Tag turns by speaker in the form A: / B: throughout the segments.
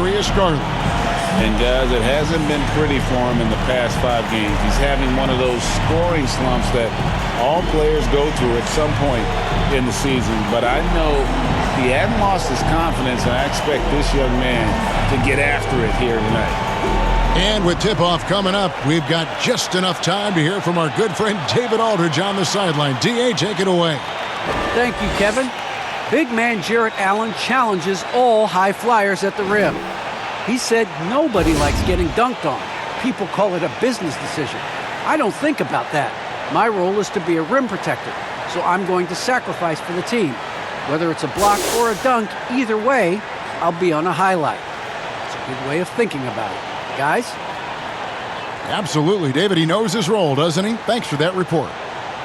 A: Darius Garland.
B: And guys, it hasn't been pretty for him in the past 5 games. He's having one of those scoring slumps that all players go through at some point in the season. But I know he hadn't lost his confidence, and I expect this young man to get after it here tonight.
A: And with tip-off coming up, we've got just enough time to hear from our good friend David Aldridge on the sideline. D.A., take it away.
C: Thank you, Kevin. Big man Jarrett Allen challenges all high flyers at the rim. He said nobody likes getting dunked on. People call it a business decision. I don't think about that. My role is to be a rim protector, so I'm going to sacrifice for the team. Whether it's a block or a dunk, either way, I'll be on a highlight. It's a good way of thinking about it. Guys?
A: Absolutely, David. He knows his role, doesn't he? Thanks for that report.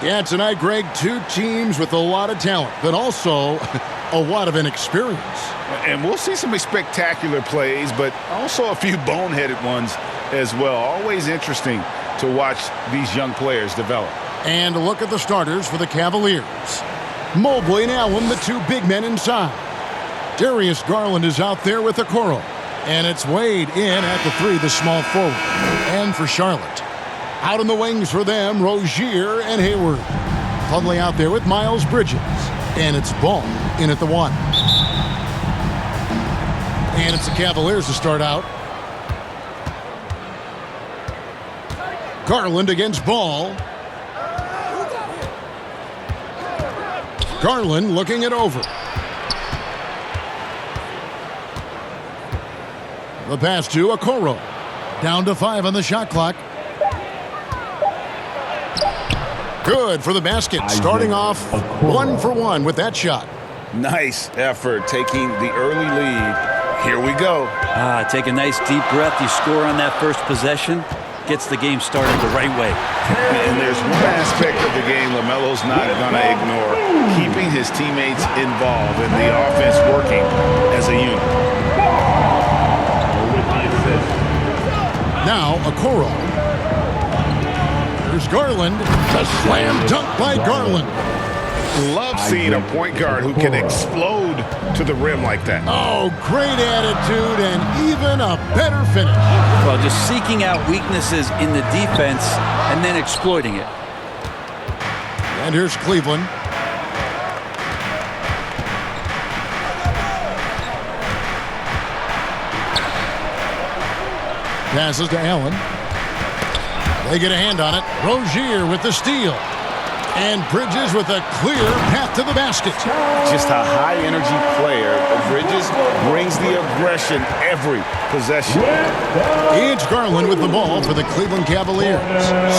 A: Yeah, tonight, Greg, 2 teams with a lot of talent, but also a lot of inexperience.
B: And we'll see some spectacular plays, but also a few boneheaded ones as well. Always interesting to watch these young players develop.
A: And a look at the starters for the Cavaliers. Mobley and Allen, the 2 big men inside. Darius Garland is out there with Okoro. And it's Wade in at the 3, the small forward. And for Charlotte, out in the wings for them, Rozier and Hayward. Plumlee out there with Miles Bridges. And it's Ball in at the 1. And it's the Cavaliers to start out. Garland against Ball. Garland looking it over. The pass to Okoro. Down to 5 on the shot clock. Good for the basket. Starting off 1 for 1 with that shot.
B: Nice effort taking the early lead. Here we go.
D: Take a nice deep breath. You score on that first possession. Gets the game started the right way.
B: And there's one aspect of the game LaMelo's not going to ignore. Keeping his teammates involved and the offense working as a unit.
A: Now, Okoro. Here's Garland. The slam dunk by Garland.
B: Love seeing a point guard who can explode to the rim like that.
A: Oh, great attitude and even a better finish.
D: Well, just seeking out weaknesses in the defense and then exploiting it.
A: And here's Cleveland. Passes to Allen. They get a hand on it. Rozier with the steal. And Bridges with a clear path to the basket.
B: Just a high-energy player. Bridges brings the aggression every possession.
A: It's Garland with the ball for the Cleveland Cavaliers.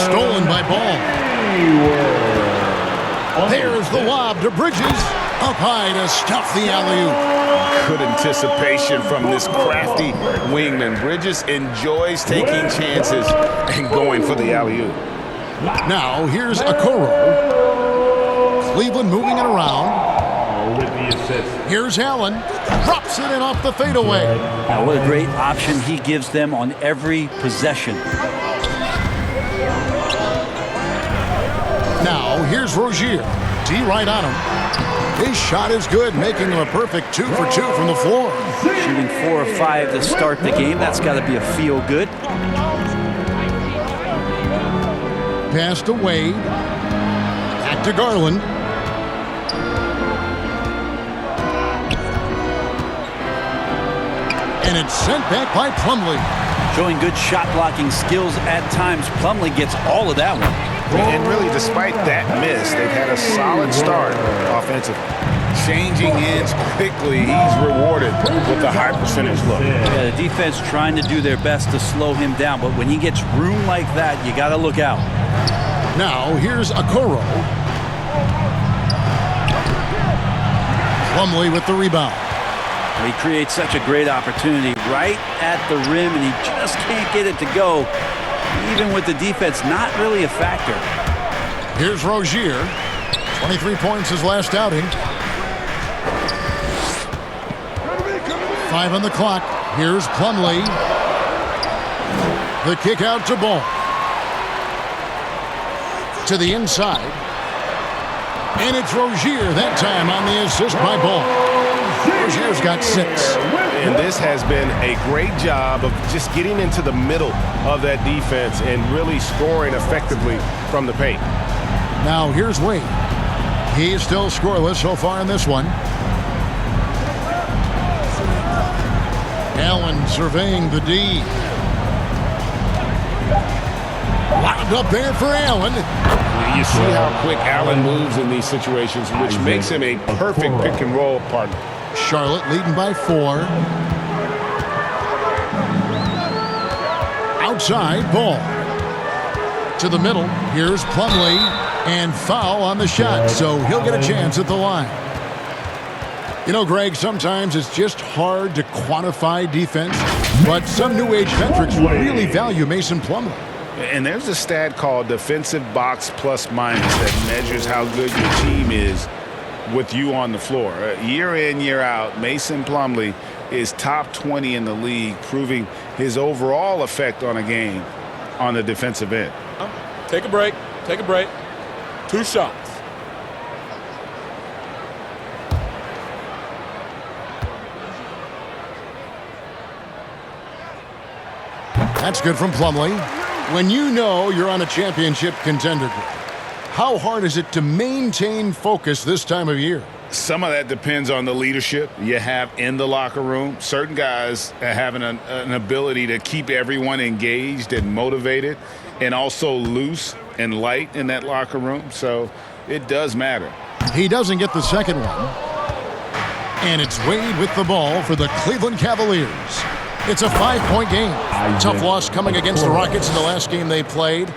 A: Stolen by Ball. There's the lob to Bridges. Up high to stuff the alley-oop.
B: Good anticipation from this crafty wingman. Bridges enjoys taking chances and going for the alley-oop.
A: Now, here's Okoro. Cleveland moving it around.
E: With the assist.
A: Here's Allen. Drops it in off the fadeaway.
D: Now, what a great option he gives them on every possession.
A: Now, here's Rozier. D right on him. His shot is good, making him a perfect 2 for 2 from the floor.
D: Shooting 4 of 5 to start the game. That's got to be a feel-good.
A: Pass to Wade. Back to Garland. And it's sent back by Plumlee.
D: Showing good shot-blocking skills at times. Plumlee gets all of that one.
B: And really, despite that miss, they've had a solid start offensively. Changing ends quickly, he's rewarded with a high percentage look.
D: Yeah, the defense trying to do their best to slow him down, but when he gets room like that, you got to look out.
A: Now, here's Okoro. Plumlee with the rebound.
D: He creates such a great opportunity right at the rim, and he just can't get it to go. Even with the defense, not really a factor.
A: Here's Rozier. 23 points his last outing. 5 on the clock. Here's Plumlee. The kick out to Ball. To the inside. And it's Rozier that time on the assist by Ball. Rozier's got 6.
E: and this has been a great job of just getting into the middle of that defense and really scoring effectively from the paint.
A: Now here's Wade. He's still scoreless so far in this one. Allen surveying the D. Locked up there for Allen.
B: You see how quick Allen moves in these situations, which makes him a perfect pick-and-roll partner.
A: Charlotte leading by 4. Outside, ball. To the middle, here's Plumlee, and foul on the shot, so he'll get a chance at the line. You know, Greg, sometimes it's just hard to quantify defense, but some new age metrics really value Mason Plumlee.
B: And there's a stat called defensive box plus minus that measures how good your team is with you on the floor. Year in, year out, Mason Plumlee is top 20 in the league, proving his overall effect on a game on the defensive end.
F: Take a break. Take a break. 2 shots.
A: That's good from Plumlee. When you know you're on a championship contender group, how hard is it to maintain focus this time of year?
B: Some of that depends on the leadership you have in the locker room. Certain guys have an ability to keep everyone engaged and motivated and also loose and light in that locker room. So it does matter.
A: He doesn't get the second one. And it's Wade with the ball for the Cleveland Cavaliers. It's a 5-point game. Tough loss coming against the Rockets in the last game they played.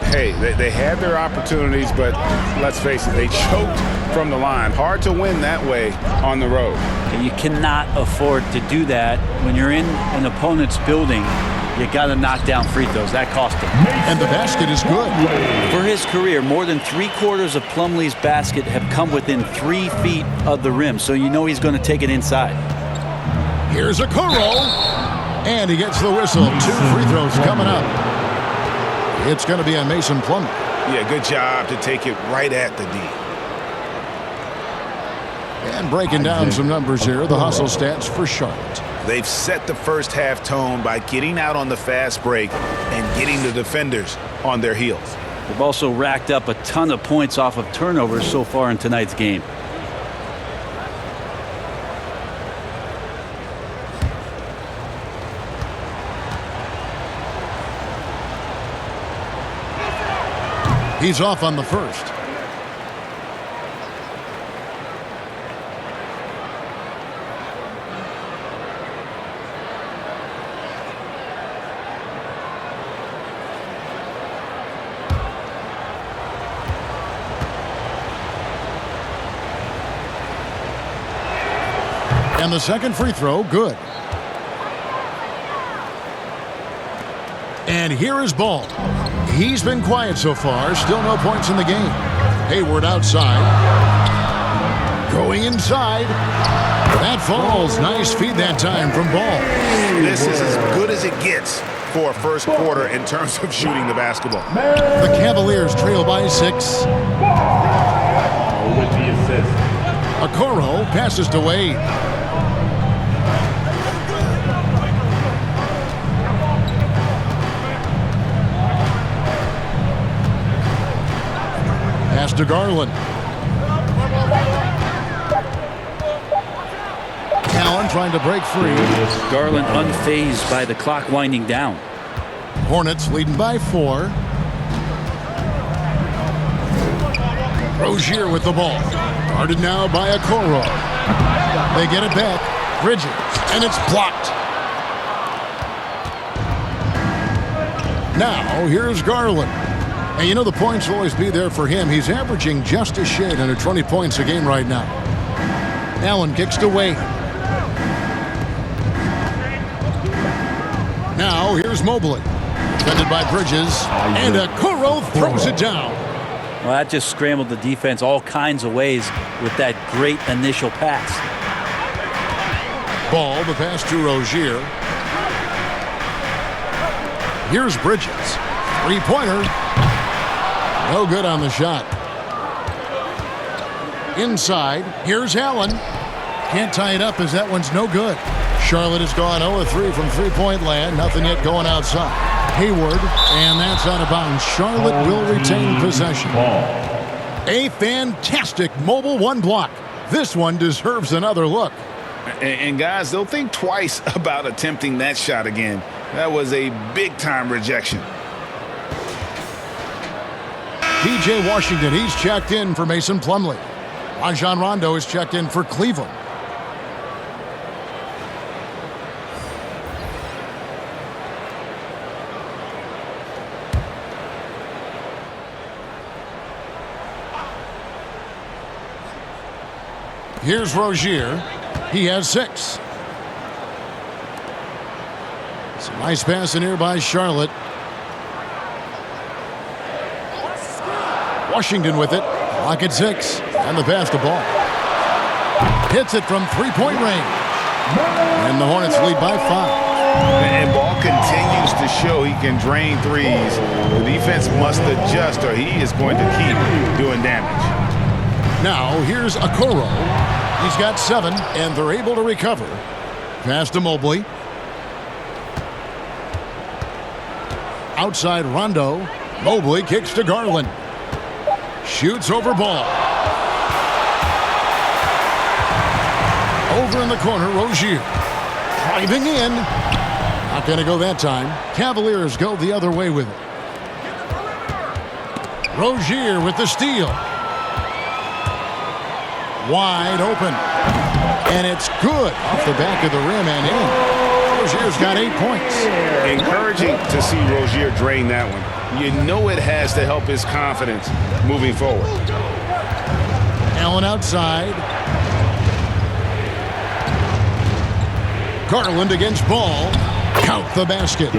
B: Hey, they had their opportunities, but let's face it, they choked from the line. Hard to win that way on the road.
D: You cannot afford to do that when you're in an opponent's building. You got to knock down free throws. That cost him.
A: And the basket is good.
D: For his career, more than 3/4 of Plumlee's basket have come within 3 feet of the rim, so you know he's going to take it inside.
A: Here's a Okoro, and he gets the whistle. 2 free throws coming up. It's going to be on Mason Plumlee.
B: Yeah, good job to take it right at the D.
A: And breaking down some numbers here, the hustle stats for Charlotte.
G: They've set the first half tone by getting out on the fast break and getting the defenders on their heels.
D: They've also racked up a ton of points off of turnovers so far in tonight's game.
A: He's off on the first. And the second free throw, good. And here is Ball. He's been quiet so far. Still no points in the game. Hayward outside. Going inside. That falls. Nice feed that time from Ball.
G: This is as good as it gets for a first quarter in terms of shooting the basketball.
A: The Cavaliers trail by 6.
H: With the assist.
A: Okoro passes to Wade. Pass to Garland. Allen trying to break free.
D: Garland unfazed by the clock winding down.
A: Hornets leading by 4. Rozier with the ball. Guarded now by Okoro. They get it back. Bridges. And it's blocked. Now here's Garland. And you know the points will always be there for him. He's averaging just a shade under 20 points a game right now. Allen kicks to Wade. Now here's Mobley. Defended by Bridges. And Okoro throws it down.
D: Well, that just scrambled the defense all kinds of ways with that great initial pass.
A: Ball, the pass to Rozier. Here's Bridges. 3-pointer. No good on the shot. Inside, here's Allen. Can't tie it up as that one's no good. Charlotte has gone 0-3 from three-point land. Nothing yet going outside. Hayward, and that's out of bounds. Charlotte will retain possession. A fantastic mobile one block. This one deserves another look.
G: And guys, they'll think twice about attempting that shot again. That was a big-time rejection.
A: P.J. Washington, he's checked in for Mason Plumlee. Rajon Rondo is checked in for Cleveland. Here's Rozier. He has 6. It's a nice pass in here by Charlotte. Washington with it. Clock at 6. And the pass to Ball. Hits it from three-point range. And the Hornets lead by 5.
G: And Ball continues to show he can drain threes. The defense must adjust or he is going to keep doing damage.
A: Now here's Okoro. He's got 7, and they're able to recover. Pass to Mobley. Outside Rondo. Mobley kicks to Garland. Shoots over Ball. Over in the corner, Rozier. Driving in. Not going to go that time. Cavaliers go the other way with it. Rozier with the steal. Wide open. And it's good off the back of the rim and in. Rozier's got 8 points.
E: Encouraging to see Rozier drain that one. You know it has to help his confidence moving forward.
A: Allen outside. Garland against Ball. Count the basket.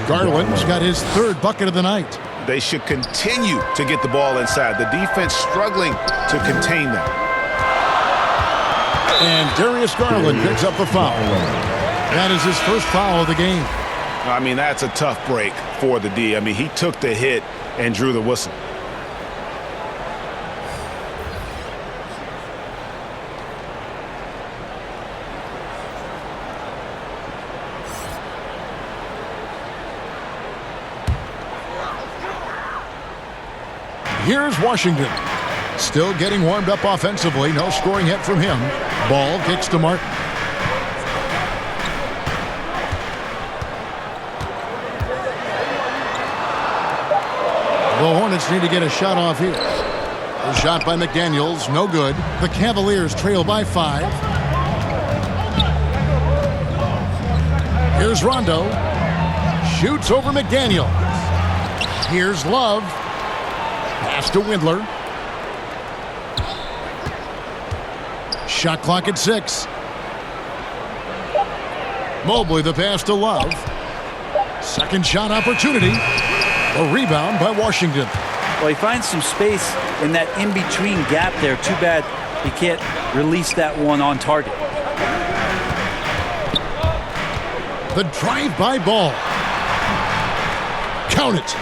A: Garland's got his 3rd bucket of the night.
E: They should continue to get the ball inside. The defense struggling to contain them.
A: And Darius Garland picks up the foul. That is his first foul of the game.
E: I mean, that's a tough break for the D. I mean, he took the hit and drew the whistle.
A: Here's Washington. Still getting warmed up offensively. No scoring hit from him. Ball kicks to Martin. The Hornets need to get a shot off here. A shot by McDaniels. No good. The Cavaliers trail by 5. Here's Rondo. Shoots over McDaniels. Here's Love. Pass to Windler. Shot clock at 6. Mobley the pass to Love. Second shot opportunity. A rebound by Washington.
D: Well, he finds some space in that in-between gap there. Too bad he can't release that one on target.
A: The drive-by Ball. Count it.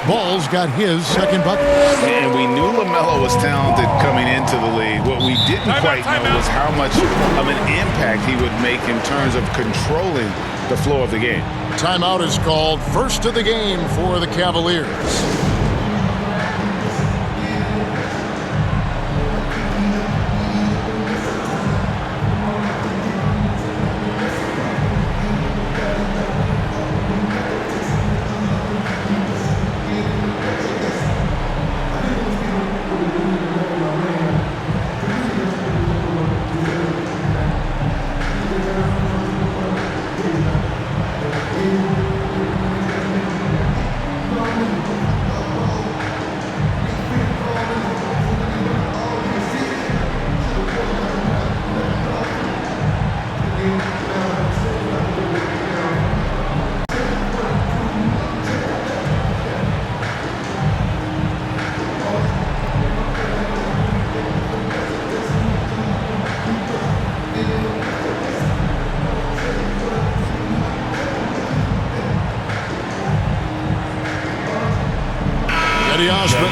A: Ball's got his second bucket.
G: And we knew LaMelo was talented coming into the league. What we didn't quite know was how much of an impact he would make in terms of controlling the flow of the game.
A: Timeout is called. First of the game for the Cavaliers.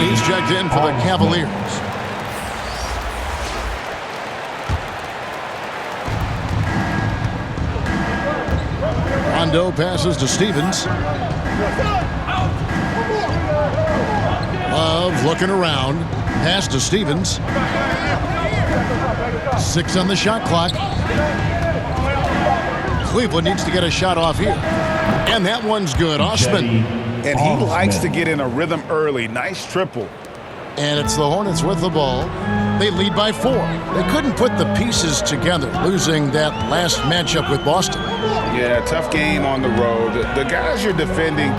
A: He's checked in for the Cavaliers. Rondo passes to Stevens. Love looking around. Pass to Stevens. 6 on the shot clock. Cleveland needs to get a shot off here. And that one's good. Osman.
G: And he likes to get in a rhythm early. Nice triple.
A: And it's the Hornets with the ball. They lead by 4. They couldn't put the pieces together, losing that last matchup with Boston.
G: Yeah, tough game on the road. The guys you're defending,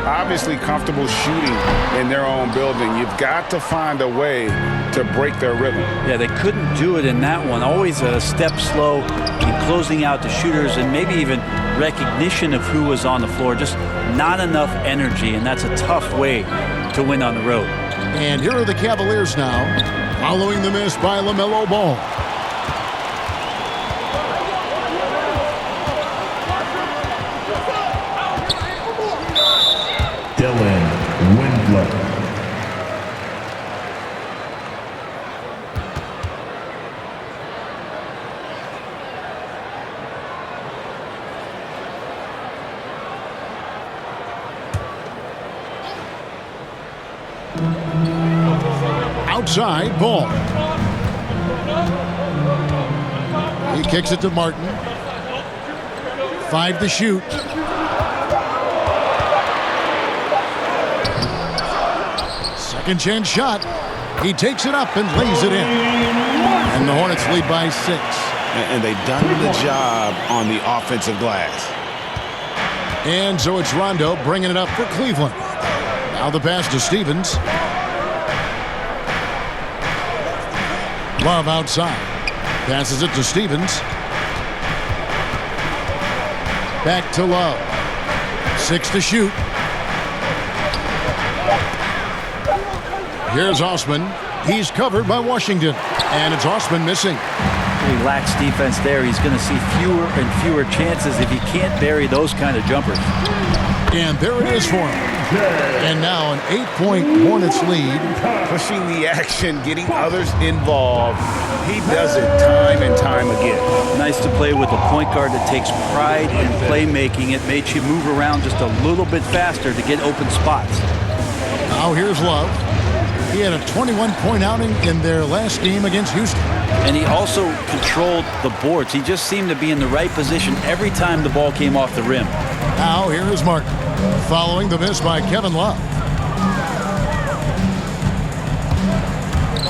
G: obviously comfortable shooting in their own building. You've got to find a way to break their rhythm.
D: Yeah, they couldn't do it in that one. Always a step slow in closing out the shooters and maybe even recognition of who was on the floor. Just not enough energy, and that's a tough way to win on the road.
A: And here are the Cavaliers now, following the miss by LaMelo Ball.
H: Dylan Windler.
A: Outside, Ball. He kicks it to Martin. 5 to shoot. Second chance shot. He takes it up and lays it in. And the Hornets lead by 6.
E: And they've done the job on the offensive glass.
A: And so it's Rondo bringing it up for Cleveland. Now the pass to Stevens. Love outside. Passes it to Stevens. Back to Love. 6 to shoot. Here's Osman. He's covered by Washington. And it's Osman missing.
D: He lacks defense there. He's going to see fewer and fewer chances if he can't bury those kind of jumpers.
A: And there it is for him. And now an 8-point Hornets lead.
E: Pushing the action, getting others involved. He does it time and time again.
D: Nice to play with a point guard that takes pride in playmaking. It makes you move around just a little bit faster to get open spots.
A: Now here's Love. He had a 21-point outing in their last game against Houston.
D: And he also controlled the boards. He just seemed to be in the right position every time the ball came off the rim.
A: Now here is Martin, following the miss by Kevin Love.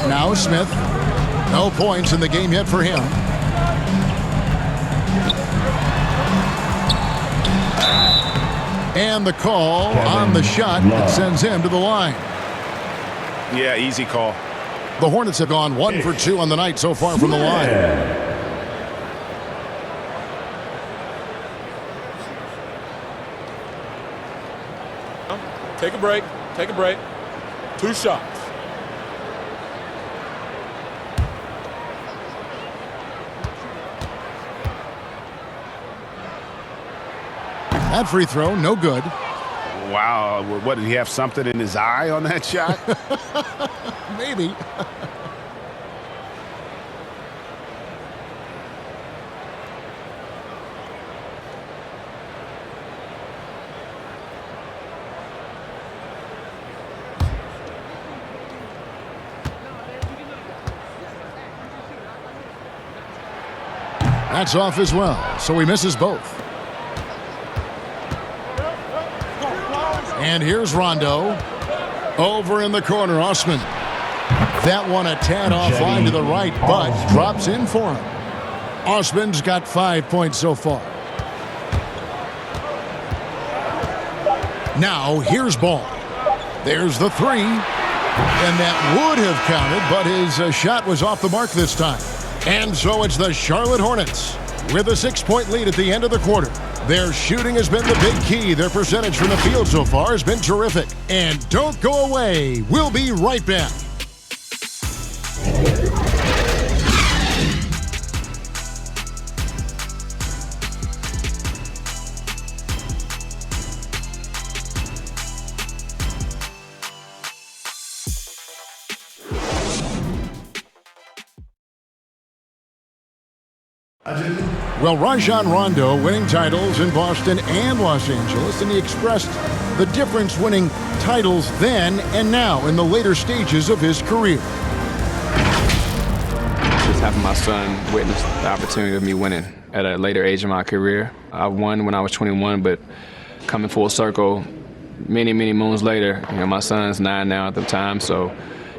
A: Now Smith. No points in the game yet for him. And the call on the shot that sends him to the line.
E: Yeah, easy call.
A: The Hornets have gone 1 for 2 on the night so far from the line.
F: Take a break. Take a break. 2 shots.
A: That free throw, no good.
E: Wow, what, did he have something in his eye on that shot?
A: Maybe. That's off as well, so he misses both. And here's Rondo. Over in the corner, Osman. That one a tad offline to the right, but drops in for him. Osman's got 5 points so far. Now, here's Ball. There's the 3. And that would have counted, but his shot was off the mark this time. And so it's the Charlotte Hornets with a 6-point lead at the end of the quarter. Their shooting has been the big key. Their percentage from the field so far has been terrific. And don't go away. We'll be right back.
H: Agenda.
A: Well, Rajon Rondo winning titles in Boston and Los Angeles, and he expressed the difference winning titles then and now in the later stages of his career.
I: Just having my son witness the opportunity of me winning at a later age in my career. I won when I was 21, but coming full circle many, many moons later, my son's 9 now at the time, so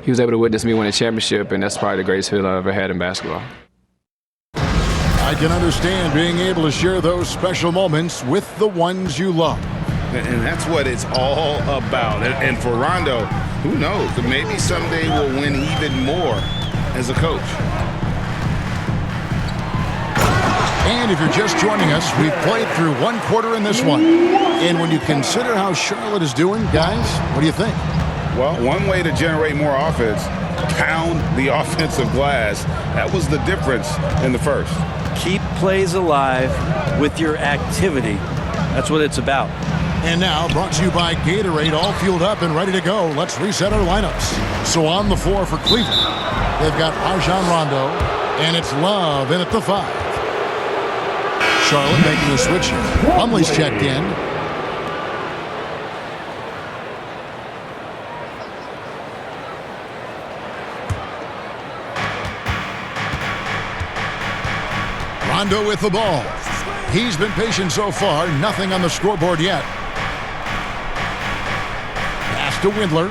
I: he was able to witness me win a championship, and that's probably the greatest feeling I've ever had in basketball.
A: I can understand being able to share those special moments with the ones you love.
G: And that's what it's all about. And for Rondo, who knows? Maybe someday we'll win even more as a coach.
A: And if you're just joining us, we've played through 1 quarter in this one. And when you consider how Charlotte is doing, guys, what do you think?
G: Well, one way to generate more offense, pound the offensive glass. That was the difference in the first.
D: Keep plays alive with your activity. That's what it's about.
A: And now, brought to you by Gatorade, all fueled up and ready to go. Let's reset our lineups. So on the floor for Cleveland, they've got Rajon Rondo, and it's Love in at the 5. Charlotte making the switch here. Plumlee's checked in. Rondo with the ball. He's been patient so far. Nothing on the scoreboard yet. Pass to Windler.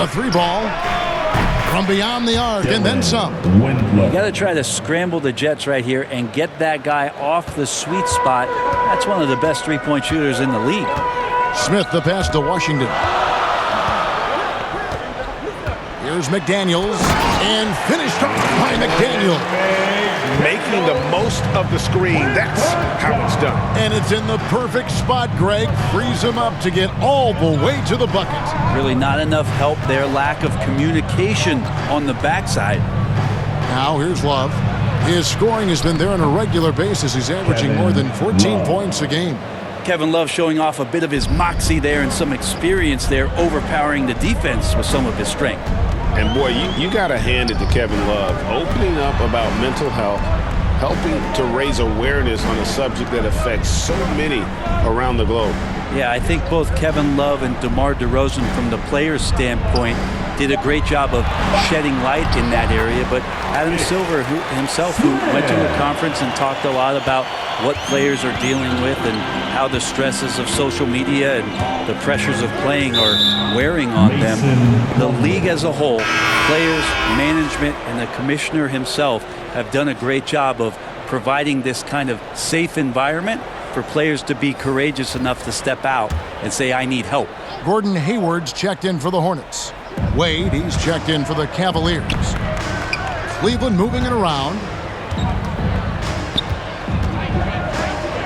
A: A 3-ball. From beyond the arc and then some.
D: You got to try to scramble the Jets right here and get that guy off the sweet spot. That's one of the best three-point shooters in the league.
A: Smith the pass to Washington. Here's McDaniels. And finished off by McDaniel.
E: Making the most of the screen. That's how it's done.
A: And it's in the perfect spot, Greg. Frees him up to get all the way to the bucket.
D: Really not enough help there. Lack of communication on the backside.
A: Now here's Love. His scoring has been there on a regular basis. He's averaging more than 14 points a game.
D: Kevin Love showing off a bit of his moxie there and some experience there, overpowering the defense with some of his strength.
E: And boy, you got to hand it to Kevin Love, opening up about mental health, helping to raise awareness on a subject that affects so many around the globe.
D: Yeah, I think both Kevin Love and DeMar DeRozan, from the player's standpoint, did a great job of shedding light in that area. But Adam Silver himself, who went to a conference and talked a lot about what players are dealing with and how the stresses of social media and the pressures of playing are wearing on them. The league as a whole, players, management, and the commissioner himself have done a great job of providing this kind of safe environment for players to be courageous enough to step out and say, I need help.
A: Gordon Hayward's checked in for the Hornets. Wade, he's checked in for the Cavaliers. Cleveland moving it around.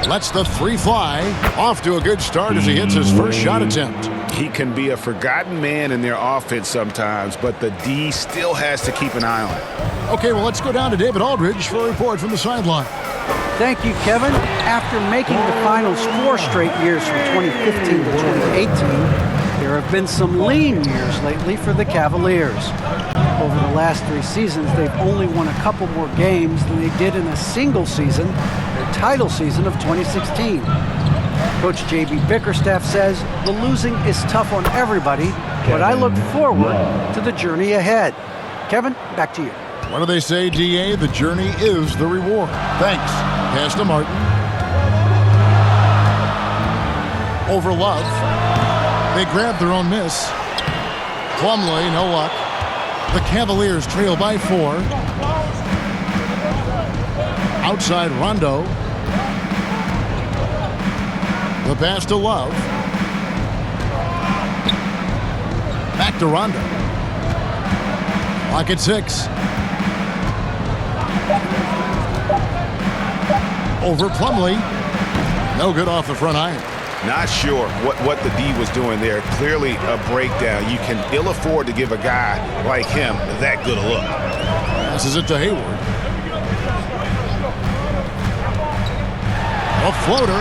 A: Lets the 3 fly. Off to a good start as he hits his first shot attempt.
G: He can be a forgotten man in their offense sometimes, but the D still has to keep an eye on it.
A: Okay, well, let's go down to David Aldridge for a report from the sideline.
C: Thank you, Kevin. After making the finals 4 straight years from 2015 to 2018, there have been some lean years lately for the Cavaliers. Over the last 3 seasons, they've only won a couple more games than they did in a single season, their title season of 2016. Coach J.B. Bickerstaff says the losing is tough on everybody, but I look forward to the journey ahead. Kevin, back to you.
A: What do they say, D.A.? The journey is the reward. Thanks. Pass to Martin. Over Love. They grab their own miss. Plumlee, no luck. The Cavaliers trail by 4. Outside Rondo. The pass to Love. Back to Rondo. Clock at 6. Over Plumlee. No good off the front iron.
G: Not sure what the D was doing there. Clearly a breakdown. You can ill afford to give a guy like him that good a look.
A: Passes it to Hayward. A floater.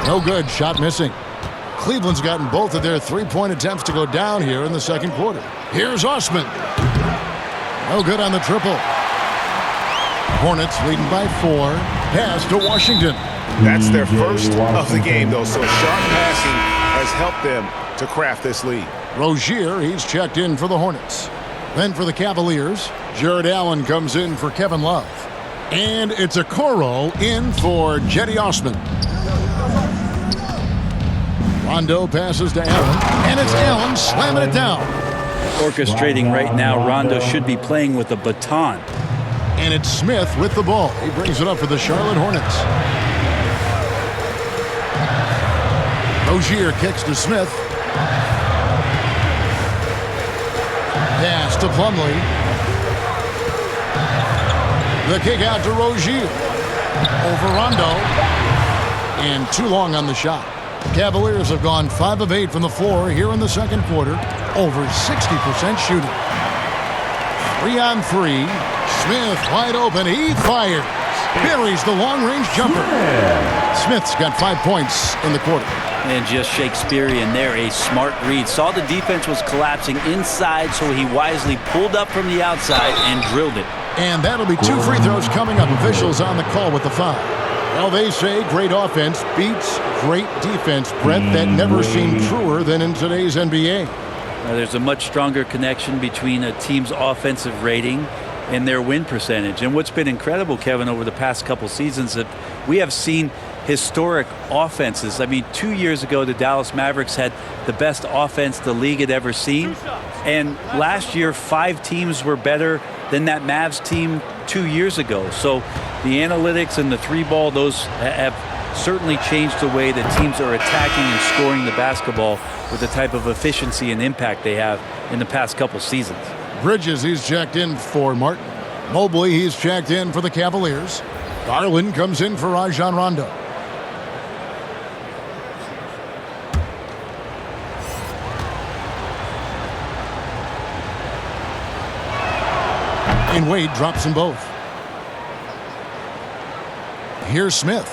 A: No good. Shot missing. Cleveland's gotten both of their 3-point attempts to go down here in the second quarter. Here's Osman. No good on the triple. Hornets leading by 4. pass to Washington.
G: That's their first of the game, though, so sharp passing has helped them to craft this lead.
A: Rozier, he's checked in for the Hornets. Then for the Cavaliers, Jared Allen comes in for Kevin Love. And it's a Okoro in for Jetty Osman. Rondo passes to Allen, and it's Allen slamming it down.
D: Orchestrating right now, Rondo should be playing with a baton.
A: And it's Smith with the ball. He brings it up for the Charlotte Hornets. Rozier kicks to Smith. Pass to Plumlee. The kick out to Rozier. Over Rondo. And too long on the shot. Cavaliers have gone 5 of 8 from the floor here in the second quarter. Over 60% shooting. 3 on 3. Smith wide open. He fires. Buries the long-range jumper. Smith's got 5 points in the quarter.
D: And just Shakespearean there, a smart read. Saw the defense was collapsing inside, so he wisely pulled up from the outside and drilled it.
A: And that'll be 2 free throws coming up. Officials on the call with the foul. Well, they say great offense beats great defense. Brett, that never seemed truer than in today's NBA.
D: There's a much stronger connection between a team's offensive rating and their win percentage. And what's been incredible, Kevin, over the past couple seasons, that we have seen historic offenses. I mean, 2 years ago, the Dallas Mavericks had the best offense the league had ever seen. And last year, 5 teams were better than that Mavs team 2 years ago. So the analytics and the 3-ball, those have certainly changed the way that teams are attacking and scoring the basketball with the type of efficiency and impact they have in the past couple seasons.
A: Bridges, he's checked in for Martin. Mobley, he's checked in for the Cavaliers. Garland comes in for Rajon Rondo. And Wade drops them both. Here's Smith.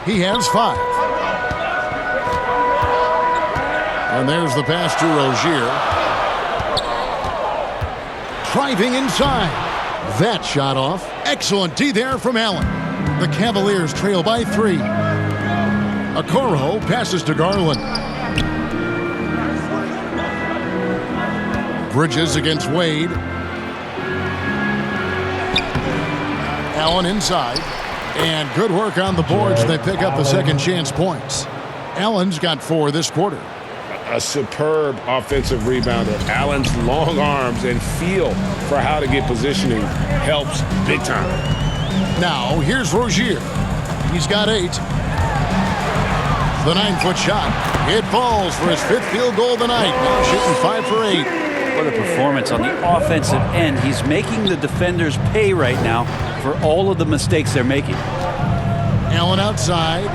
A: He has 5. And there's the pass to Rozier. Driving inside. That shot off. Excellent D there from Allen. The Cavaliers trail by 3. Okoro passes to Garland. Bridges against Wade. Allen inside. And good work on the boards. They pick up the second chance points. Allen's got 4 this quarter.
E: A superb offensive rebounder. Allen's long arms and feel for how to get positioning helps big time.
A: Now, here's Rozier. He's got 8. The 9-foot shot. It falls for his 5th field goal of the night. Now shooting 5 for 8.
D: What a performance on the offensive end. He's making the defenders pay right now for all of the mistakes they're making.
A: Allen outside.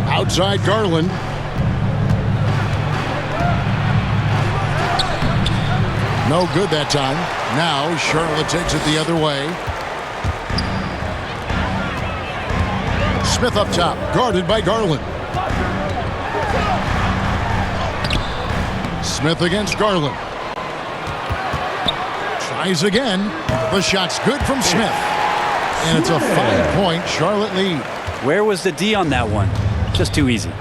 A: Outside Garland. No good that time. Now Charlotte takes it the other way. Smith up top, guarded by Garland. Smith against Garland. Tries again. The shot's good from Smith. And it's a 5-point Charlotte lead.
D: Where was the D on that one? Just too easy.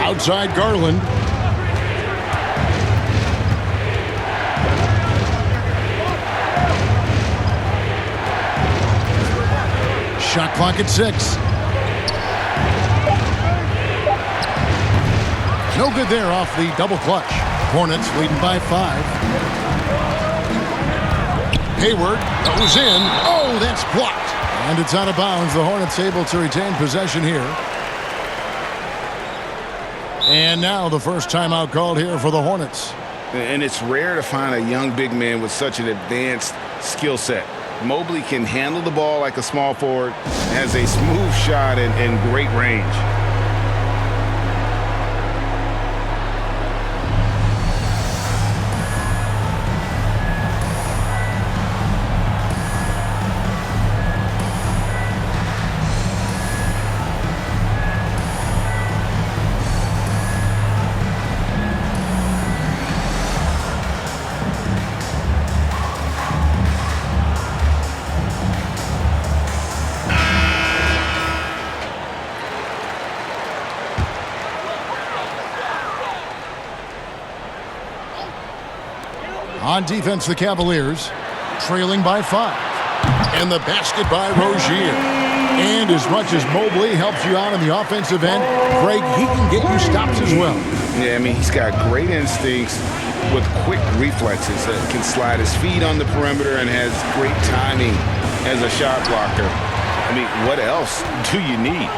A: Outside Garland. Shot clock at 6. No good there off the double clutch. Hornets leading by 5. Hayward goes in. Oh, that's blocked. And it's out of bounds. The Hornets able to retain possession here. And now the first timeout called here for the Hornets.
G: And it's rare to find a young big man with such an advanced skill set. Mobley can handle the ball like a small forward, has a smooth shot and great range.
A: On defense, the Cavaliers trailing by 5. And the basket by Rozier. And as much as Mobley helps you out on the offensive end, Greg, he can get you stops as well.
G: Yeah, I mean, he's got great instincts with quick reflexes that can slide his feet on the perimeter and has great timing as a shot blocker. I mean, what else do you need?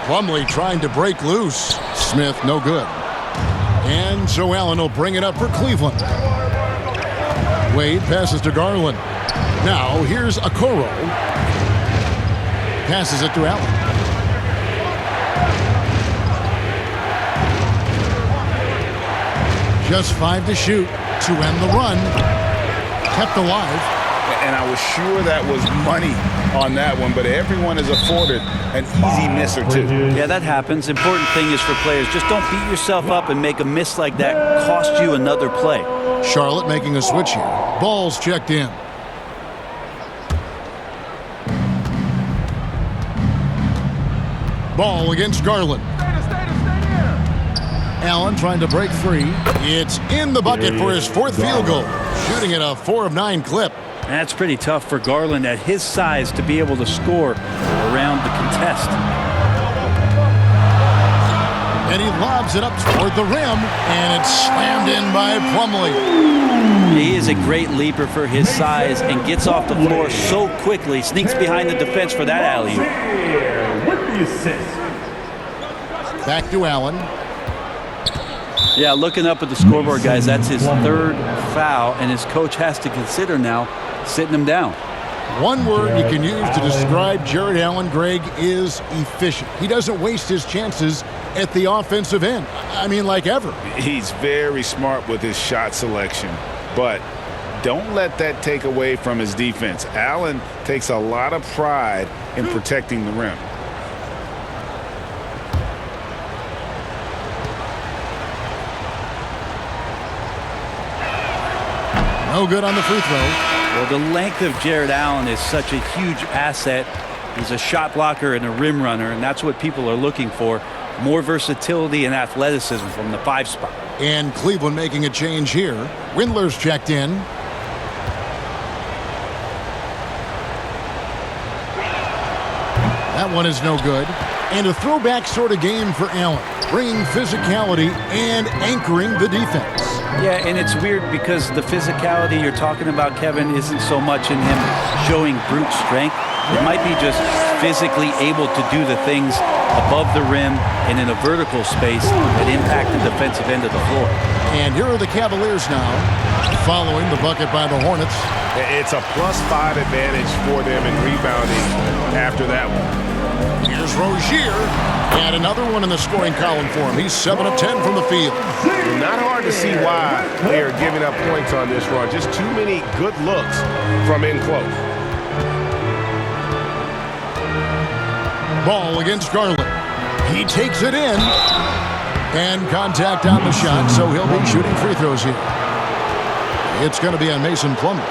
A: Plumlee trying to break loose. Smith, no good. And so Allen will bring it up for Cleveland. Wade passes to Garland. Now here's Okoro. Passes it to Allen. Just 5 to shoot to end the run. Kept alive.
G: And I was sure that was money on that one, but everyone is afforded an easy miss or two.
D: Yeah, that happens. Important thing is for players, just don't beat yourself up and make a miss like that cost you another play.
A: Charlotte making a switch here. Ball's checked in. Ball against Garland. Allen trying to break free. It's in the bucket for his 4th field goal. Shooting at a 4 of 9 clip.
D: That's pretty tough for Garland at his size to be able to score around the contest.
A: And he lobs it up toward the rim, and it's slammed in by Plumlee.
D: He is a great leaper for his size and gets off the floor so quickly, sneaks behind the defense for that alley-oop.
A: Back to Allen.
D: Yeah, looking up at the scoreboard, guys, that's his 3rd foul, and his coach has to consider now sitting him down.
A: One word you can use to describe Jarrett Allen, Greg, is efficient. He doesn't waste his chances at the offensive end. I mean, like ever.
G: He's very smart with his shot selection, but don't let that take away from his defense. Allen takes a lot of pride in protecting the rim.
A: No good on the free throw.
D: Well, the length of Jarrett Allen is such a huge asset. He's a shot blocker and a rim runner, and that's what people are looking for. More versatility and athleticism from the 5 spot.
A: And Cleveland making a change here. Windler's checked in. That one is no good. And a throwback sort of game for Allen, bringing physicality and anchoring the defense.
D: Yeah, and it's weird because the physicality you're talking about, Kevin, isn't so much in him showing brute strength. It might be just physically able to do the things above the rim and in a vertical space that impact the defensive end of the floor.
A: And here are the Cavaliers now, following the bucket by the Hornets.
E: It's a +5 advantage for them in rebounding after that one.
A: Here's Rozier, and another one in the scoring column for him. He's 7 of 10 from the field.
E: Not hard to see why they are giving up points on this run. Just too many good looks from in close.
A: Ball against Garland. He takes it in. And contact on the shot, so he'll be shooting free throws here. It's going to be on Mason Plumlee.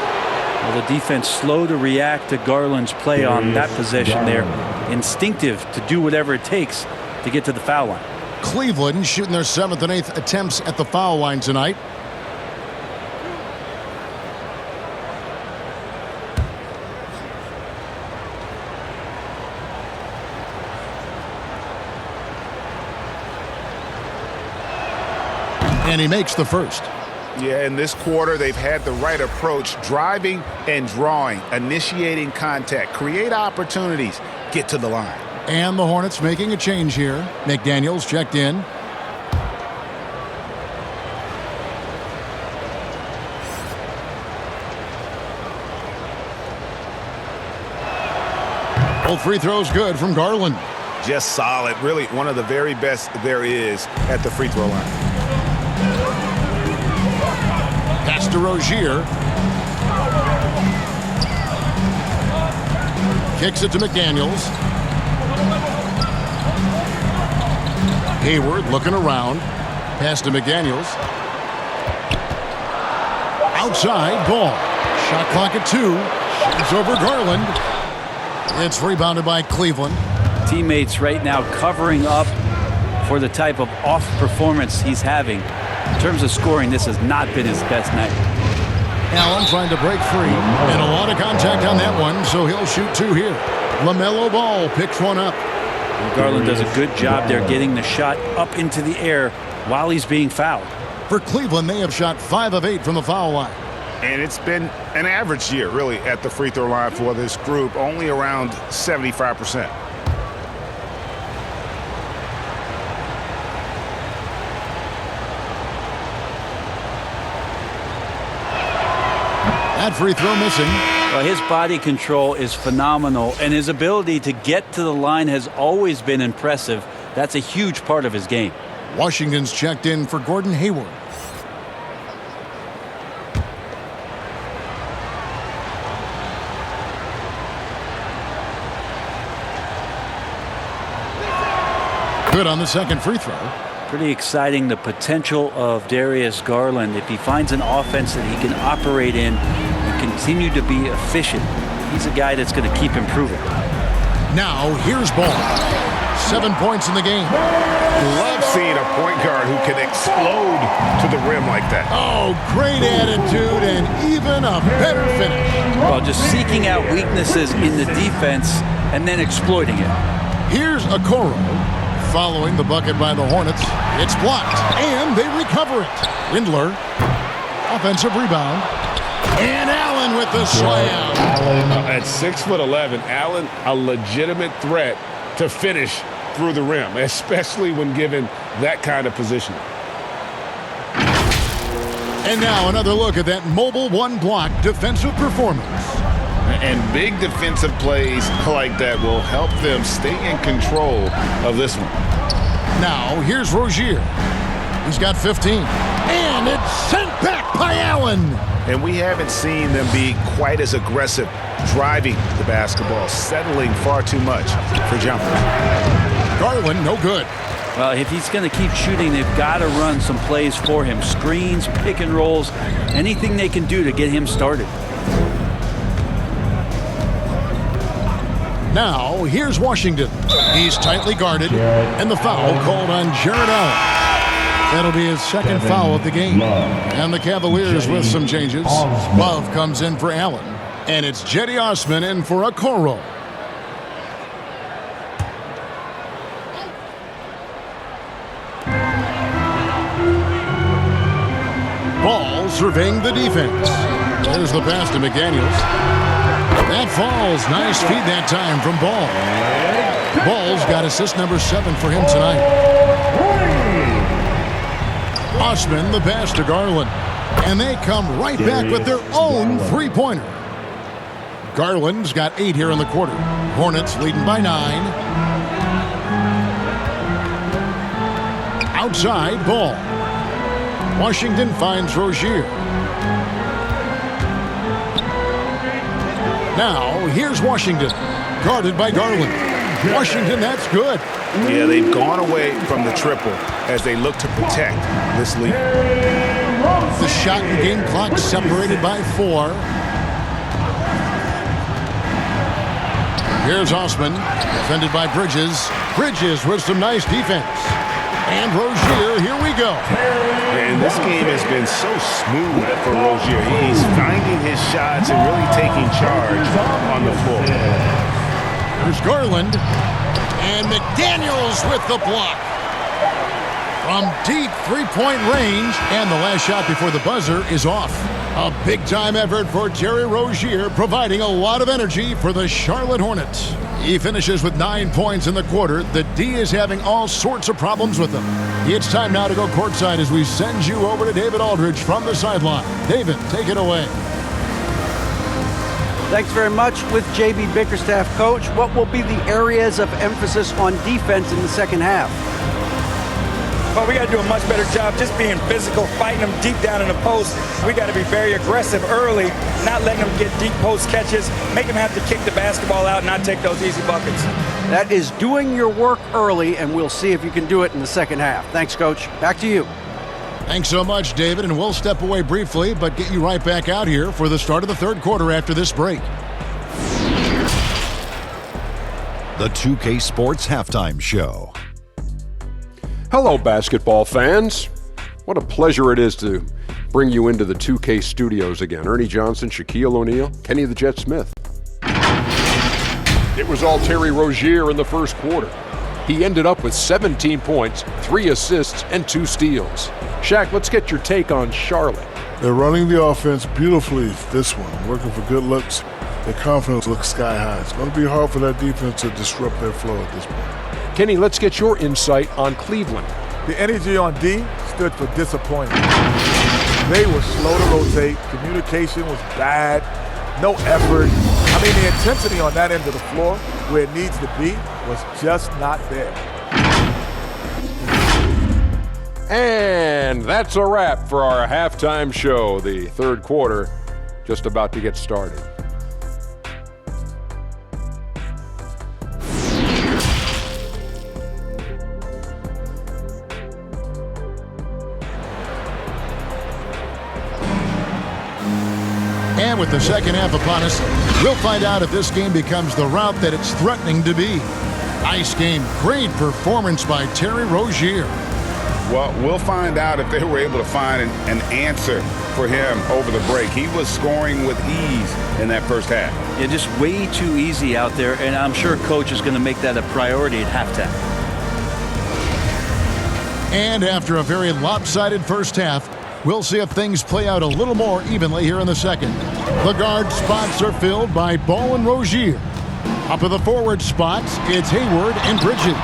D: Well, the defense slow to react to Garland's play on that possession there. Instinctive to do whatever it takes to get to the foul line.
A: Cleveland shooting their 7th and 8th attempts at the foul line tonight. And he makes the first.
G: Yeah, in this quarter, they've had the right approach, driving and drawing, initiating contact, create opportunities, get to the line.
A: And the Hornets making a change here. McDaniels checked in. Both free throws good from Garland.
G: Just solid, really one of the very best there is at the free throw line.
A: Pass to Rozier. Kicks it to McDaniels. Hayward looking around. Pass to McDaniels. Outside, ball. Shot clock at 2. Shoots over Garland. It's rebounded by Cleveland.
D: Teammates right now covering up for the type of off performance he's having. In terms of scoring, this has not been his best night.
A: Allen trying to break free, and a lot of contact on that one, so he'll shoot 2 here. LaMelo Ball picks one up.
D: And Garland does a good job there getting the shot up into the air while he's being fouled.
A: For Cleveland, they have shot 5 of 8 from the foul line.
G: And it's been an average year, really, at the free throw line for this group, only around 75%.
A: That free throw missing.
D: Well, his body control is phenomenal, and his ability to get to the line has always been impressive. That's a huge part of his game.
A: Washington's checked in for Gordon Hayward. Good on the second free throw.
D: Pretty exciting, the potential of Darius Garland. If he finds an offense that he can operate in and continue to be efficient, he's a guy that's going to keep improving.
A: Now, here's Ball. 7 points in the game.
G: Love seeing a point guard who can explode to the rim like that.
A: Oh, great attitude and even a better finish.
D: Well, just seeking out weaknesses in the defense and then exploiting it.
A: Here's Okoro. Following the bucket by the Hornets. It's blocked, and they recover it. Windler, offensive rebound. And Allen with the slam.
B: At 6'11", Allen, a legitimate threat to finish through the rim, especially when given that kind of position.
A: And now another look at that mobile one-block defensive performance.
G: And big defensive plays like that will help them stay in control of this one.
A: Now, here's Rozier. He's got 15. And it's sent back by Allen.
G: And we haven't seen them be quite as aggressive driving the basketball, settling far too much for jumpers.
A: Garland, no good.
D: Well, if he's going to keep shooting, they've got to run some plays for him. Screens, pick and rolls, anything they can do to get him started.
A: Now, here's Washington. He's tightly guarded, and the foul called on Jarrett Allen. That'll be his second foul of the game. And the Cavaliers with some changes. Love comes in for Allen, and it's Jetty Osman in for Okoro. Ball surveying the defense. There's the pass to McDaniels. That falls. Nice feed that time from Ball. Ball's got assist number 7 for him tonight. Osman the pass to Garland. And they come right back with their own three-pointer. Garland's got 8 here in the quarter. Hornets leading by 9. Outside, Ball. Washington finds Rozier. Now, here's Washington, guarded by Garland. Washington, that's good.
G: Yeah, they've gone away from the triple as they look to protect this lead.
A: The shot and game clock separated by 4. Here's Osman, defended by Bridges. Bridges with some nice defense. And Rozier, here we go.
G: And this game has been so smooth for Rozier. He's finding his shots and really taking charge on the floor.
A: There's Garland. And McDaniels with the block. From deep three-point range. And the last shot before the buzzer is off. A big-time effort for Terry Rozier, providing a lot of energy for the Charlotte Hornets. He finishes with 9 points in the quarter. The D is having all sorts of problems with them. It's time now to go courtside as we send you over to David Aldridge from the sideline. David, take it away.
C: Thanks very much. With J.B. Bickerstaff, coach, what will be the areas of emphasis on defense in the second half?
J: Well, we got to do a much better job just being physical, fighting them deep down in the post. We got to be very aggressive early, not letting them get deep post catches, make them have to kick the basketball out and not take those easy buckets.
C: That is doing your work early, and we'll see if you can do it in the second half. Thanks, Coach. Back to you.
A: Thanks so much, David, and we'll step away briefly, but get you right back out here for the start of the third quarter after this break.
K: The 2K Sports Halftime Show.
L: Hello, basketball fans. What a pleasure it is to bring you into the 2K studios again. Ernie Johnson, Shaquille O'Neal, Kenny the Jet Smith. It was all Terry Rozier in the first quarter. He ended up with 17 points, 3 assists, and 2 steals. Shaq, let's get your take on Charlotte.
M: They're running the offense beautifully this one, working for good looks. Their confidence looks sky high. It's going to be hard for that defense to disrupt their flow at this point.
L: Kenny, let's get your insight on Cleveland.
N: The energy on D stood for disappointment. They were slow to rotate. Communication was bad. No effort. I mean, the intensity on that end of the floor, where it needs to be, was just not there.
L: And that's a wrap for our halftime show. The third quarter just about to get started.
A: And with the second half upon us, we'll find out if this game becomes the route that it's threatening to be. Nice game. Great performance by Terry Rozier.
G: Well, we'll find out if they were able to find an answer for him over the break. He was scoring with ease in that first half.
D: Yeah, just way too easy out there, and I'm sure Coach is going to make that a priority at halftime.
A: And after a very lopsided first half, we'll see if things play out a little more evenly here in the second. The guard spots are filled by Ball and Rozier. Up at the forward spots, it's Hayward and Bridges.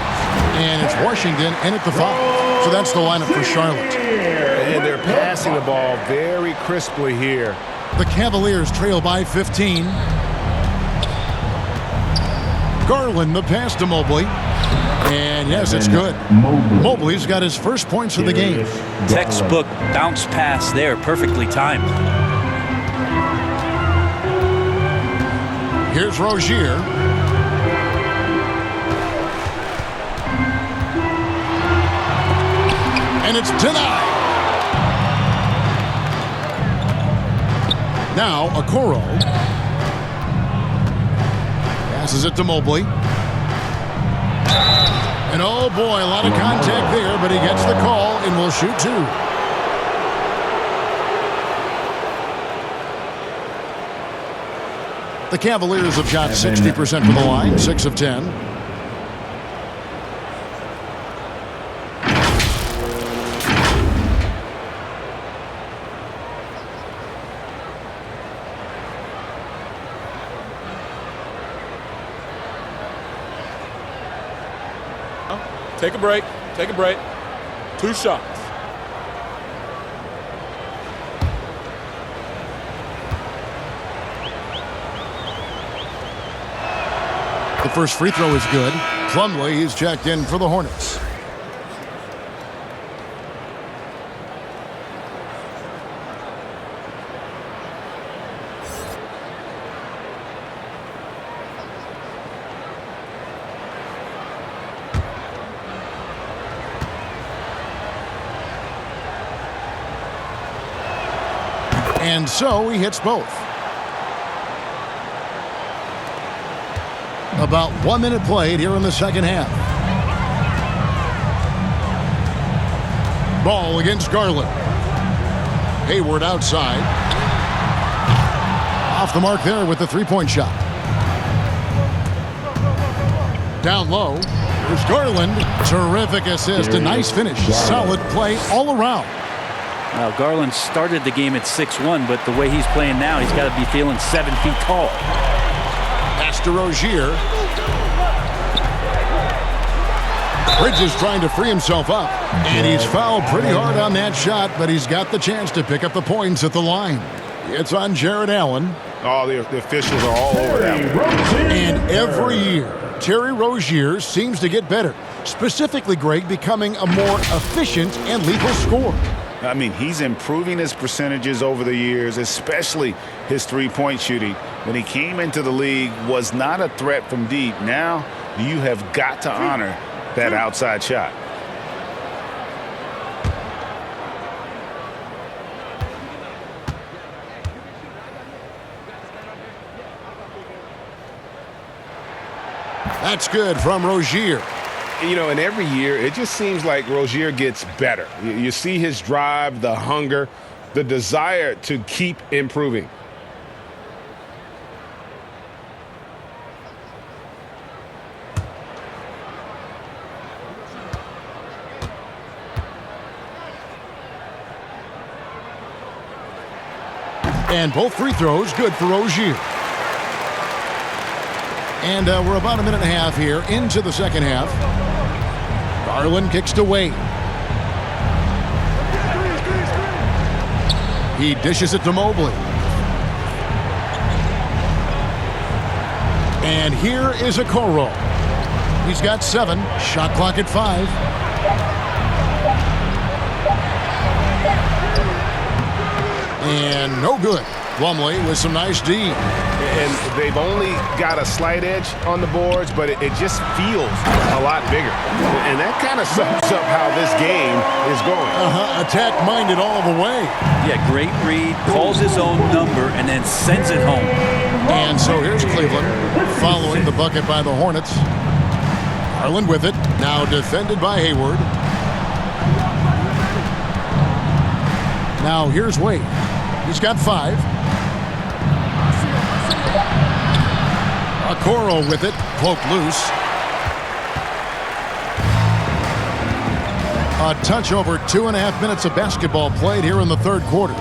A: And it's Washington and at the 5. So that's the lineup for Charlotte.
G: And they're passing the ball very crisply here.
A: The Cavaliers trail by 15. Garland the pass to Mobley. And yes, it's good. Mobley's got his first points of the game.
D: Textbook bounce pass there, perfectly timed.
A: Here's Rozier. And it's denied. Now, Okoro. Passes it to Mobley. And oh boy, a lot of contact there, but he gets the call and will shoot 2. The Cavaliers have shot 60% from the line, 6 of 10.
F: Take a break. Take a break. 2 shots.
A: The first free throw is good. Plumlee is checked in for the Hornets. And so he hits both. About 1 minute played here in the second half. Ball against Garland. Hayward outside. Off the mark there with the three-point shot. Down low. There's Garland. Terrific assist. A nice finish. Solid play all around.
D: Now, Garland started the game at 6'1", but the way he's playing now, he's got to be feeling 7 feet tall.
A: Pass to Rozier. Bridges trying to free himself up. And he's fouled pretty hard on that shot, but he's got the chance to pick up the points at the line. It's on Jared Allen.
G: Oh, the officials are all over that one.
A: And every year, Terry Rozier seems to get better. Specifically, Greg, becoming a more efficient and lethal scorer.
G: I mean, he's improving his percentages over the years, especially his three-point shooting. When he came into the league, was not a threat from deep. Now, you have got to honor that outside shot.
A: That's good from Rozier.
G: You know, and every year, it just seems like Rozier gets better. You see his drive, the hunger, the desire to keep improving.
A: And both free throws good for Rozier. And we're about a minute and a half here into the second half. Garland kicks to Wade. He dishes it to Mobley. And here is Okoro. He's got 7. Shot clock at 5. And no good. Plumlee with some nice D.
G: And they've only got a slight edge on the boards, but it just feels a lot bigger. And that kind of sums up how this game is going.
A: Attack-minded all the way.
D: Yeah, great read, calls his own number, and then sends it home.
A: And so here's Cleveland following the bucket by the Hornets. Garland with it. Now defended by Hayward. Now here's Wade. He's got 5. Okoro with it, poked loose. A touch over 2.5 minutes of basketball played here in the third quarter.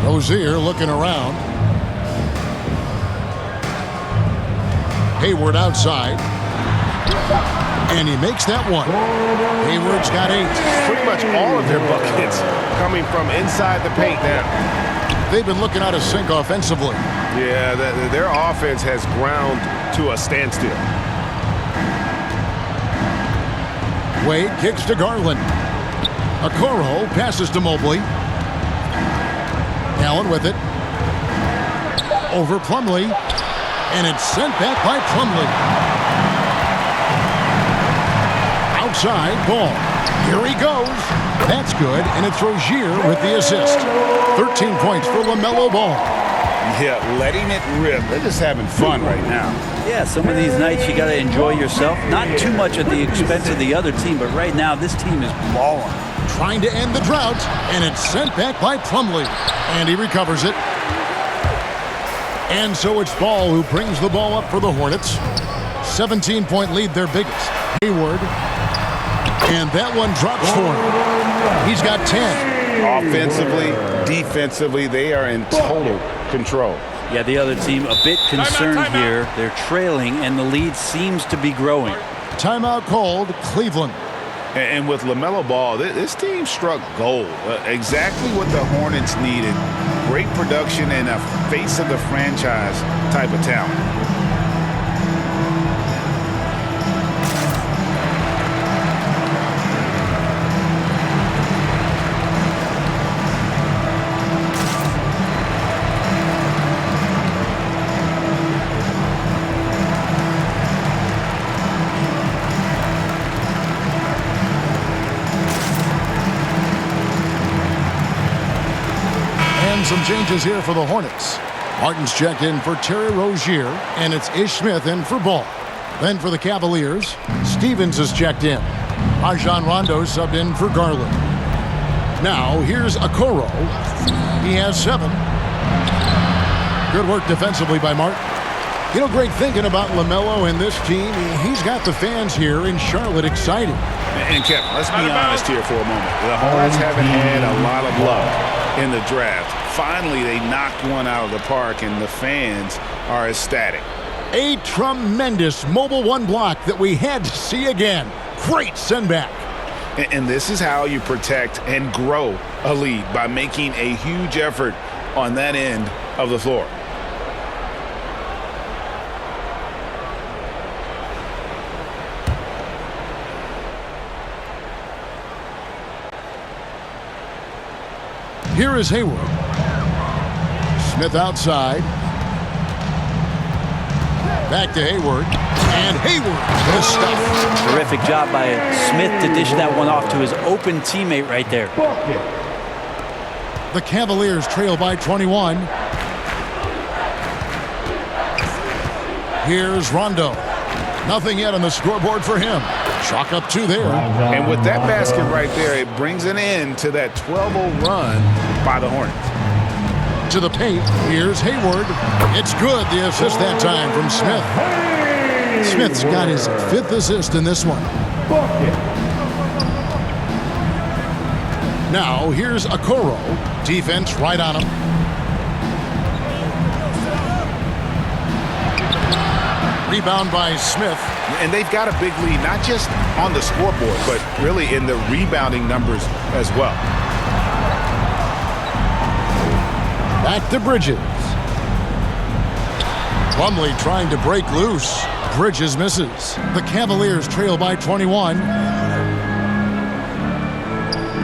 A: Rozier looking around. Hayward outside. And he makes that one. Hayward's got 8.
G: Pretty much all of their buckets coming from inside the paint now.
A: They've been looking out of sync offensively.
G: Yeah, their offense has ground to a standstill.
A: Wade kicks to Garland. Okoro passes to Mobley. Allen with it. Over Plumlee. And it's sent back by Plumlee. Outside, ball. Here he goes. That's good, and it's Rozier with the assist. 13 points for LaMelo Ball.
B: Yeah, letting it rip. They're just having fun right now.
D: Yeah, some of these nights you got to enjoy yourself. Not too much at the expense of the other team, but right now this team is balling.
A: Trying to end the drought, and it's sent back by Plumlee. And he recovers it. And so it's Ball who brings the ball up for the Hornets. 17-point lead, their biggest. Hayward. And that one drops for him. He's got 10.
G: Offensively, defensively, they are in total control.
D: Yeah, the other team a bit concerned here. They're trailing, and the lead seems to be growing.
A: Timeout called, Cleveland.
B: And with LaMelo Ball, this team struck gold. Exactly what the Hornets needed. Great production and a face of the franchise type of talent.
A: Some changes here for the Hornets. Martin's checked in for Terry Rozier, and it's Ish Smith in for Ball. Then for the Cavaliers, Stevens is checked in. Rajon Rondo subbed in for Garland. Now here's Okoro. He has 7. Good work defensively by Martin. You know, great thinking about LaMelo and this team. He's got the fans here in Charlotte excited.
B: And Kevin, let's be honest here for a moment. The Hornets haven't had a lot of luck in the draft. Finally, they knocked one out of the park, and the fans are ecstatic.
A: A tremendous Mobile One block that we had to see again. Great send back.
B: And this is how you protect and grow a lead, by making a huge effort on that end of the floor.
A: Here is Hayward. Smith outside. Back to Hayward. And Hayward with stuff.
D: Terrific job by Smith to dish that one off to his open teammate right there.
A: The Cavaliers trail by 21. Here's Rondo. Nothing yet on the scoreboard for him. Chalk up 2 there.
G: And with that basket right there, it brings an end to that 12-0 run by the Hornets.
A: To the paint. Here's Hayward. It's good. The assist that time from Smith. Smith's got his 5th assist in this one. Now here's Okoro. Defense right on him. Rebound by Smith.
G: And they've got a big lead, not just on the scoreboard, but really in the rebounding numbers as well.
A: Back to Bridges. Plumlee trying to break loose. Bridges misses. The Cavaliers trail by 21.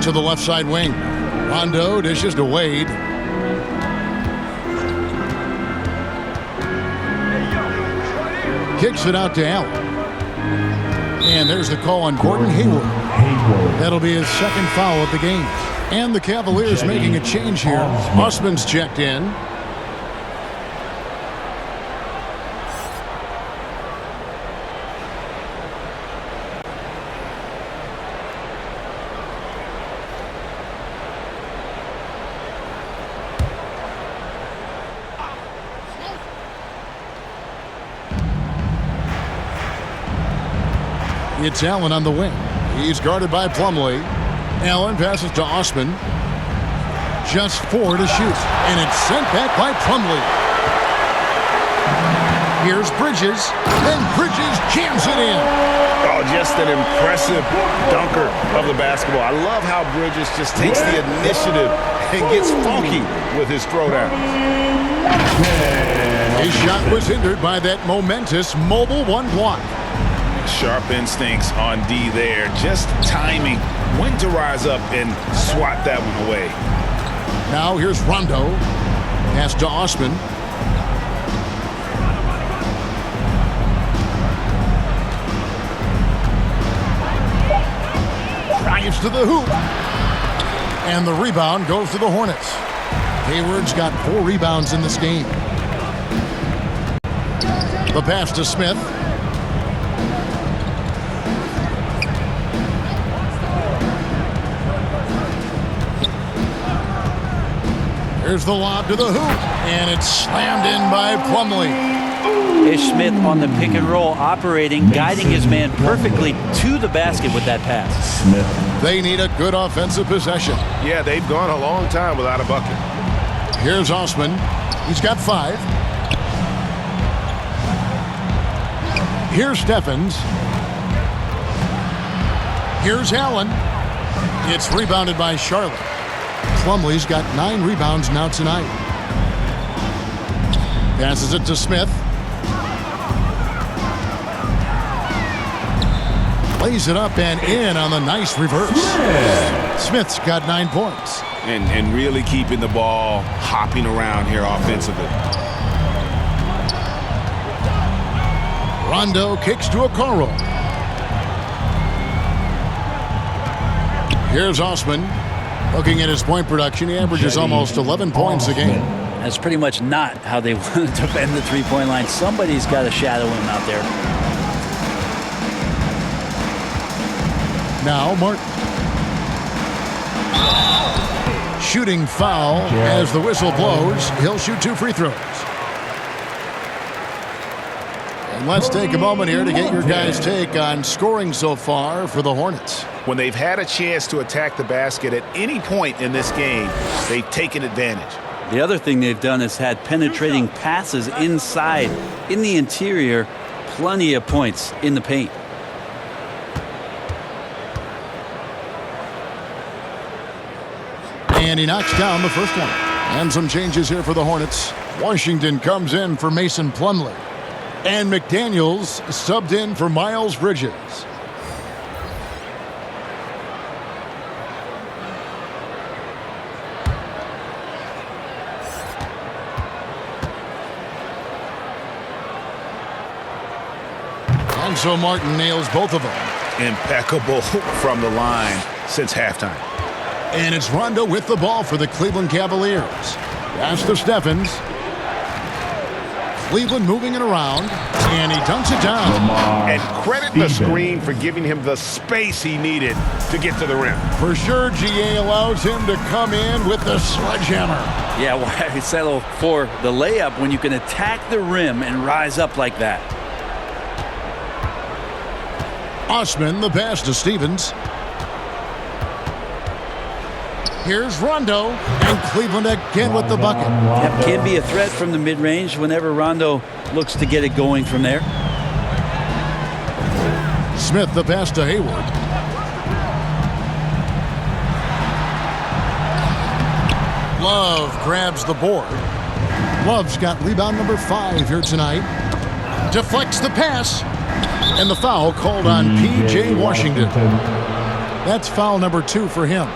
A: To the left side wing. Rondo dishes to Wade. Kicks it out to Allen. And there's the call on Gordon Hayward. That'll be his 2nd foul of the game. And the Cavaliers making a change here. Osman's checked in. It's Allen on the wing. He's guarded by Plumlee. Allen passes to Osman. Just 4 to shoot. And it's sent back by Plumlee. Here's Bridges. And Bridges jams it in.
G: Oh, just an impressive dunker of the basketball. I love how Bridges just takes the initiative and gets funky with his throwdown.
A: His shot was hindered by that momentous mobile 1 block.
G: Sharp instincts on D there. Just timing when to rise up and swat that one away.
A: Now here's Rondo. Pass to Osman. Drives to the hoop. And the rebound goes to the Hornets. Hayward's got 4 rebounds in this game. The pass to Smith. Here's the lob to the hoop, and it's slammed in by Plumlee.
D: Ish Smith on the pick and roll, operating, guiding his man perfectly to the basket with that pass.
A: Smith. They need a good offensive possession.
G: Yeah, they've gone a long time without a bucket.
A: Here's Osman. He's got 5. Here's Steffens. Here's Allen. It's rebounded by Charlotte. Plumlee's got 9 rebounds now tonight. Passes it to Smith. Lays it up and in on the nice reverse. Smith's got 9 points.
G: And really keeping the ball hopping around here offensively.
A: Rondo kicks to Okoro. Here's Osman. Looking at his point production, he averages almost 11 points a game.
D: That's pretty much not how they wanted to bend the 3-point line. Somebody's got to shadow him out there.
A: Now Martin. Shooting foul as the whistle blows. He'll shoot 2 free throws. And let's take a moment here to get your guys' take on scoring so far for the Hornets.
G: When they've had a chance to attack the basket at any point in this game, they've taken advantage.
D: The other thing they've done is had penetrating passes inside, in the interior, plenty of points in the paint.
A: And he knocks down the first one. And some changes here for the Hornets. Washington comes in for Mason Plumlee. And McDaniels subbed in for Miles Bridges. And so Martin nails both of them.
G: Impeccable from the line since halftime.
A: And it's Rondo with the ball for the Cleveland Cavaliers. Pass to Steffens. Cleveland moving it around, and he dunks it down.
E: And credit the screen for giving him the space he needed to get to the rim.
A: For sure, GA allows him to come in with the sledgehammer.
D: Yeah, why settle for the layup when you can attack the rim and rise up like that?
A: Osman, the pass to Stevens. Here's Rondo, and Cleveland again with the bucket.
D: Yep, can be a threat from the mid-range whenever Rondo looks to get it going from there.
A: Smith, the pass to Hayward. Love grabs the board. Love's got rebound number 5 here tonight. Deflects the pass, and the foul called on P.J. Washington. That's foul number 2 for him.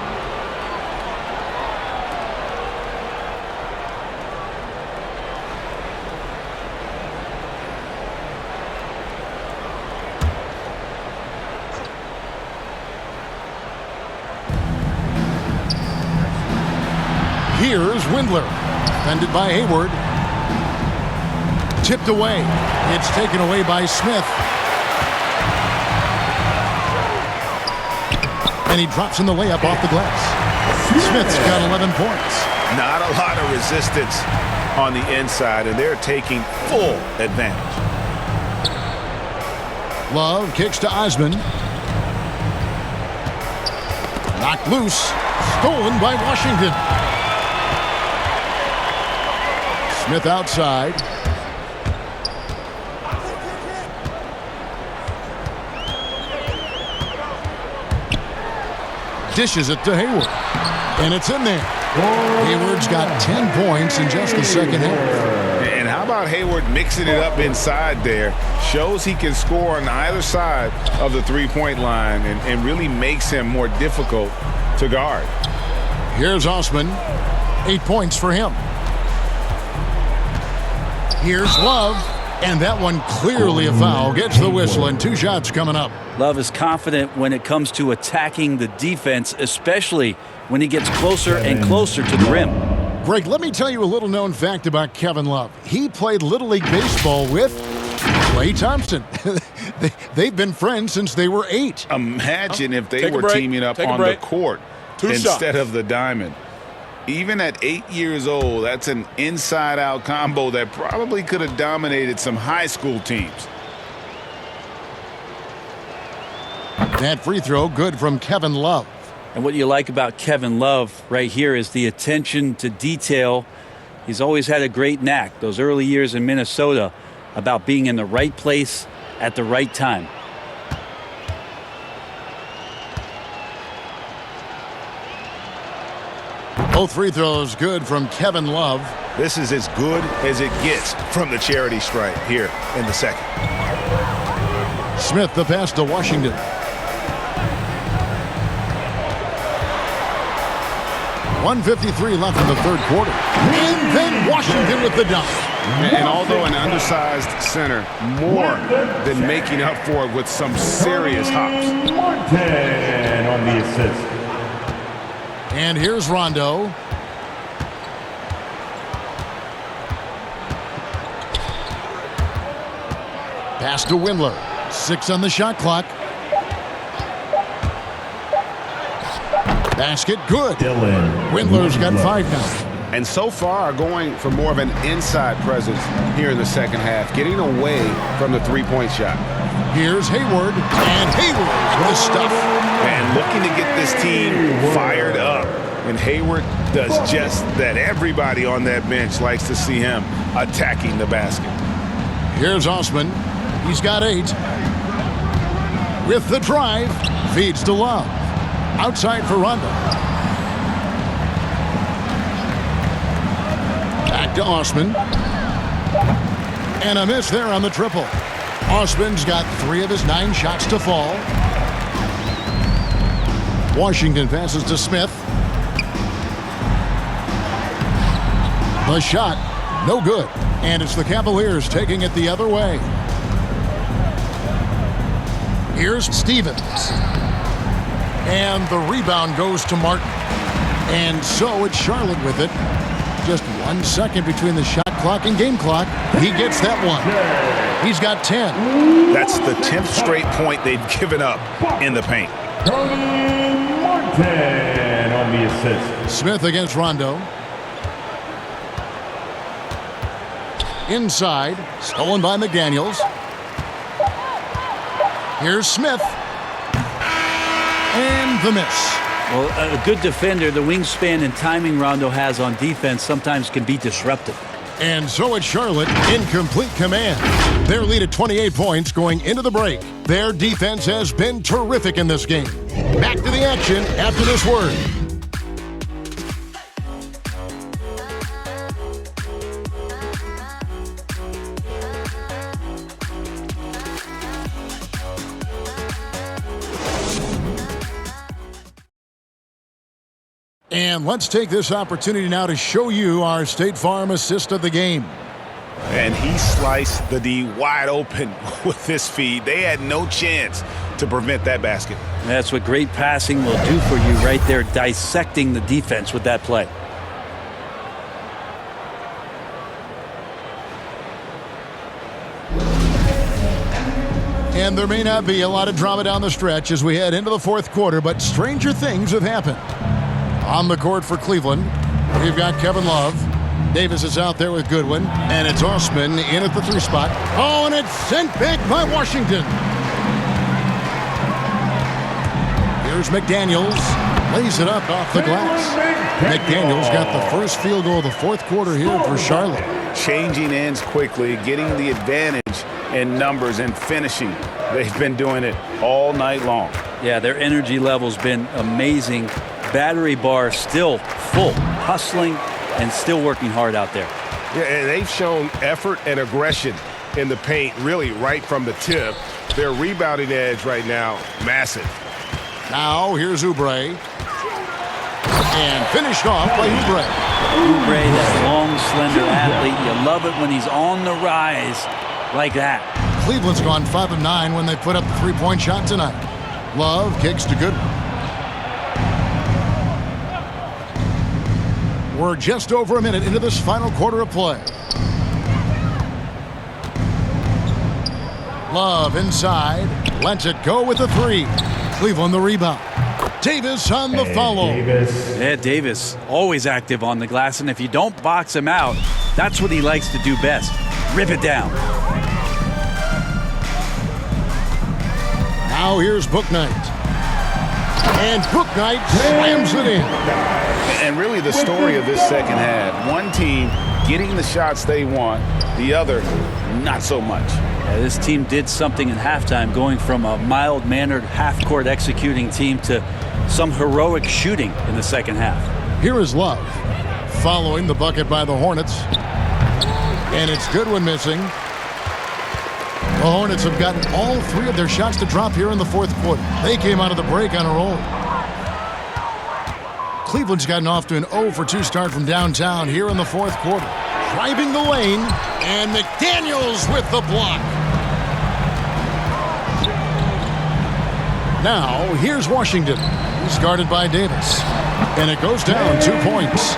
A: Here's Windler, defended by Hayward. Tipped away. It's taken away by Smith. And he drops in the layup off the glass. Smith's got 11 points.
E: Not a lot of resistance on the inside, and they're taking full advantage.
A: Love kicks to Osman. Knocked loose. Stolen by Washington. Smith outside. Dishes it to Hayward. And it's in there. Hayward's got 10 points in just the second half.
E: And how about Hayward mixing it up inside there? Shows he can score on either side of the three-point line and really makes him more difficult to guard.
A: Here's Osman. 8 points for him. Here's Love, and that one clearly a foul. Gets the whistle, and 2 shots coming up.
D: Love is confident when it comes to attacking the defense, especially when he gets closer and closer to the rim.
A: Greg, let me tell you a little known fact about Kevin Love. He played Little League Baseball with Klay Thompson. They've been friends since they were 8.
E: Imagine if they were teaming up on the court instead of the diamond. Even at 8 years old, that's an inside-out combo that probably could have dominated some high school teams.
A: That free throw good from Kevin Love.
D: And what you like about Kevin Love right here is the attention to detail. He's always had a great knack, those early years in Minnesota, about being in the right place at the right time.
A: Both free throws good from Kevin Love.
E: This is as good as it gets from the charity stripe here in the second.
A: Smith, the pass to Washington. .153 left in the third quarter. And then Washington with the dunk.
E: And although an undersized center, more than making up for it with some serious hops.
H: And on the assist.
A: And here's Rondo. Pass to Windler. 6 on the shot clock. Basket good. Windler's got 5 now.
E: And so far going for more of an inside presence here in the second half, getting away from the three-point shot.
A: Here's Hayward, and Hayward with the stuff.
E: And looking to get this team fired up. And Hayward does just that. Everybody on that bench likes to see him attacking the basket.
A: Here's Osman. He's got 8. With the drive, feeds to Love. Outside for Rondo. Back to Osman. And a miss there on the triple. Osman's got 3 of his 9 shots to fall. Washington passes to Smith. The shot, no good. And it's the Cavaliers taking it the other way. Here's Stevens. And the rebound goes to Martin. And so it's Charlotte with it. just 1 second between the shot clock and game clock. He gets that one. He's got 10.
G: That's the 10th straight point they've given up in the paint.
H: Martin on the assist.
A: Smith against Rondo. Inside, stolen by McDaniels. Here's Smith. And the miss.
D: Well, a good defender, the wingspan and timing Rondo has on defense sometimes can be disruptive.
A: And so it's Charlotte in complete command. Their lead at 28 points going into the break. Their defense has been terrific in this game. Back to the action after this word. And let's take this opportunity now to show you our State Farm assist of the game.
G: And he sliced the D wide open with this feed. They had no chance to prevent that basket.
D: That's what great passing will do for you right there, dissecting the defense with that play.
A: And there may not be a lot of drama down the stretch as we head into the fourth quarter, but stranger things have happened. On the court for Cleveland, we've got Kevin Love. Davis is out there with Goodwin, and it's Osman in at the 3 spot. Oh, and it's sent back by Washington. Here's McDaniels. Lays it up off the glass. McDaniels got the first field goal of the fourth quarter here for Charlotte.
G: Changing ends quickly, getting the advantage in numbers and finishing. They've been doing it all night long.
D: Yeah, their energy level's been amazing. Battery bar still full, hustling and still working hard out there.
O: Yeah, and they've shown effort and aggression in the paint really right from the tip. Their rebounding edge right now, massive.
A: Now here's Oubre. And finished off by Oubre.
D: Oubre, that long, slender athlete. You love it when he's on the rise like that.
A: Cleveland's gone 5 of 9 when they put up the 3-point shot tonight. Love kicks to Goodwin. We're just over a minute into this final quarter of play. Love inside. Lets it go with the 3. Cleveland the rebound. Davis on the follow.
D: Yeah, Davis always active on the glass, and if you don't box him out, that's what he likes to do best. Rip it down.
A: Now here's Bouknight. And Bouknight slams it in.
G: And really the story of this second half, one team getting the shots they want, the other not so much.
D: Yeah, this team did something in halftime, going from a mild-mannered half-court executing team to some heroic shooting in the second half.
A: Here is Love, following the bucket by the Hornets. And it's Goodwin missing. The Hornets have gotten all 3 of their shots to drop here in the fourth quarter. They came out of the break on a roll. Cleveland's gotten off to an 0-for-2 start from downtown here in the fourth quarter. Driving the lane, and McDaniels with the block. Now, here's Washington. He's guarded by Davis. And it goes down 2 points.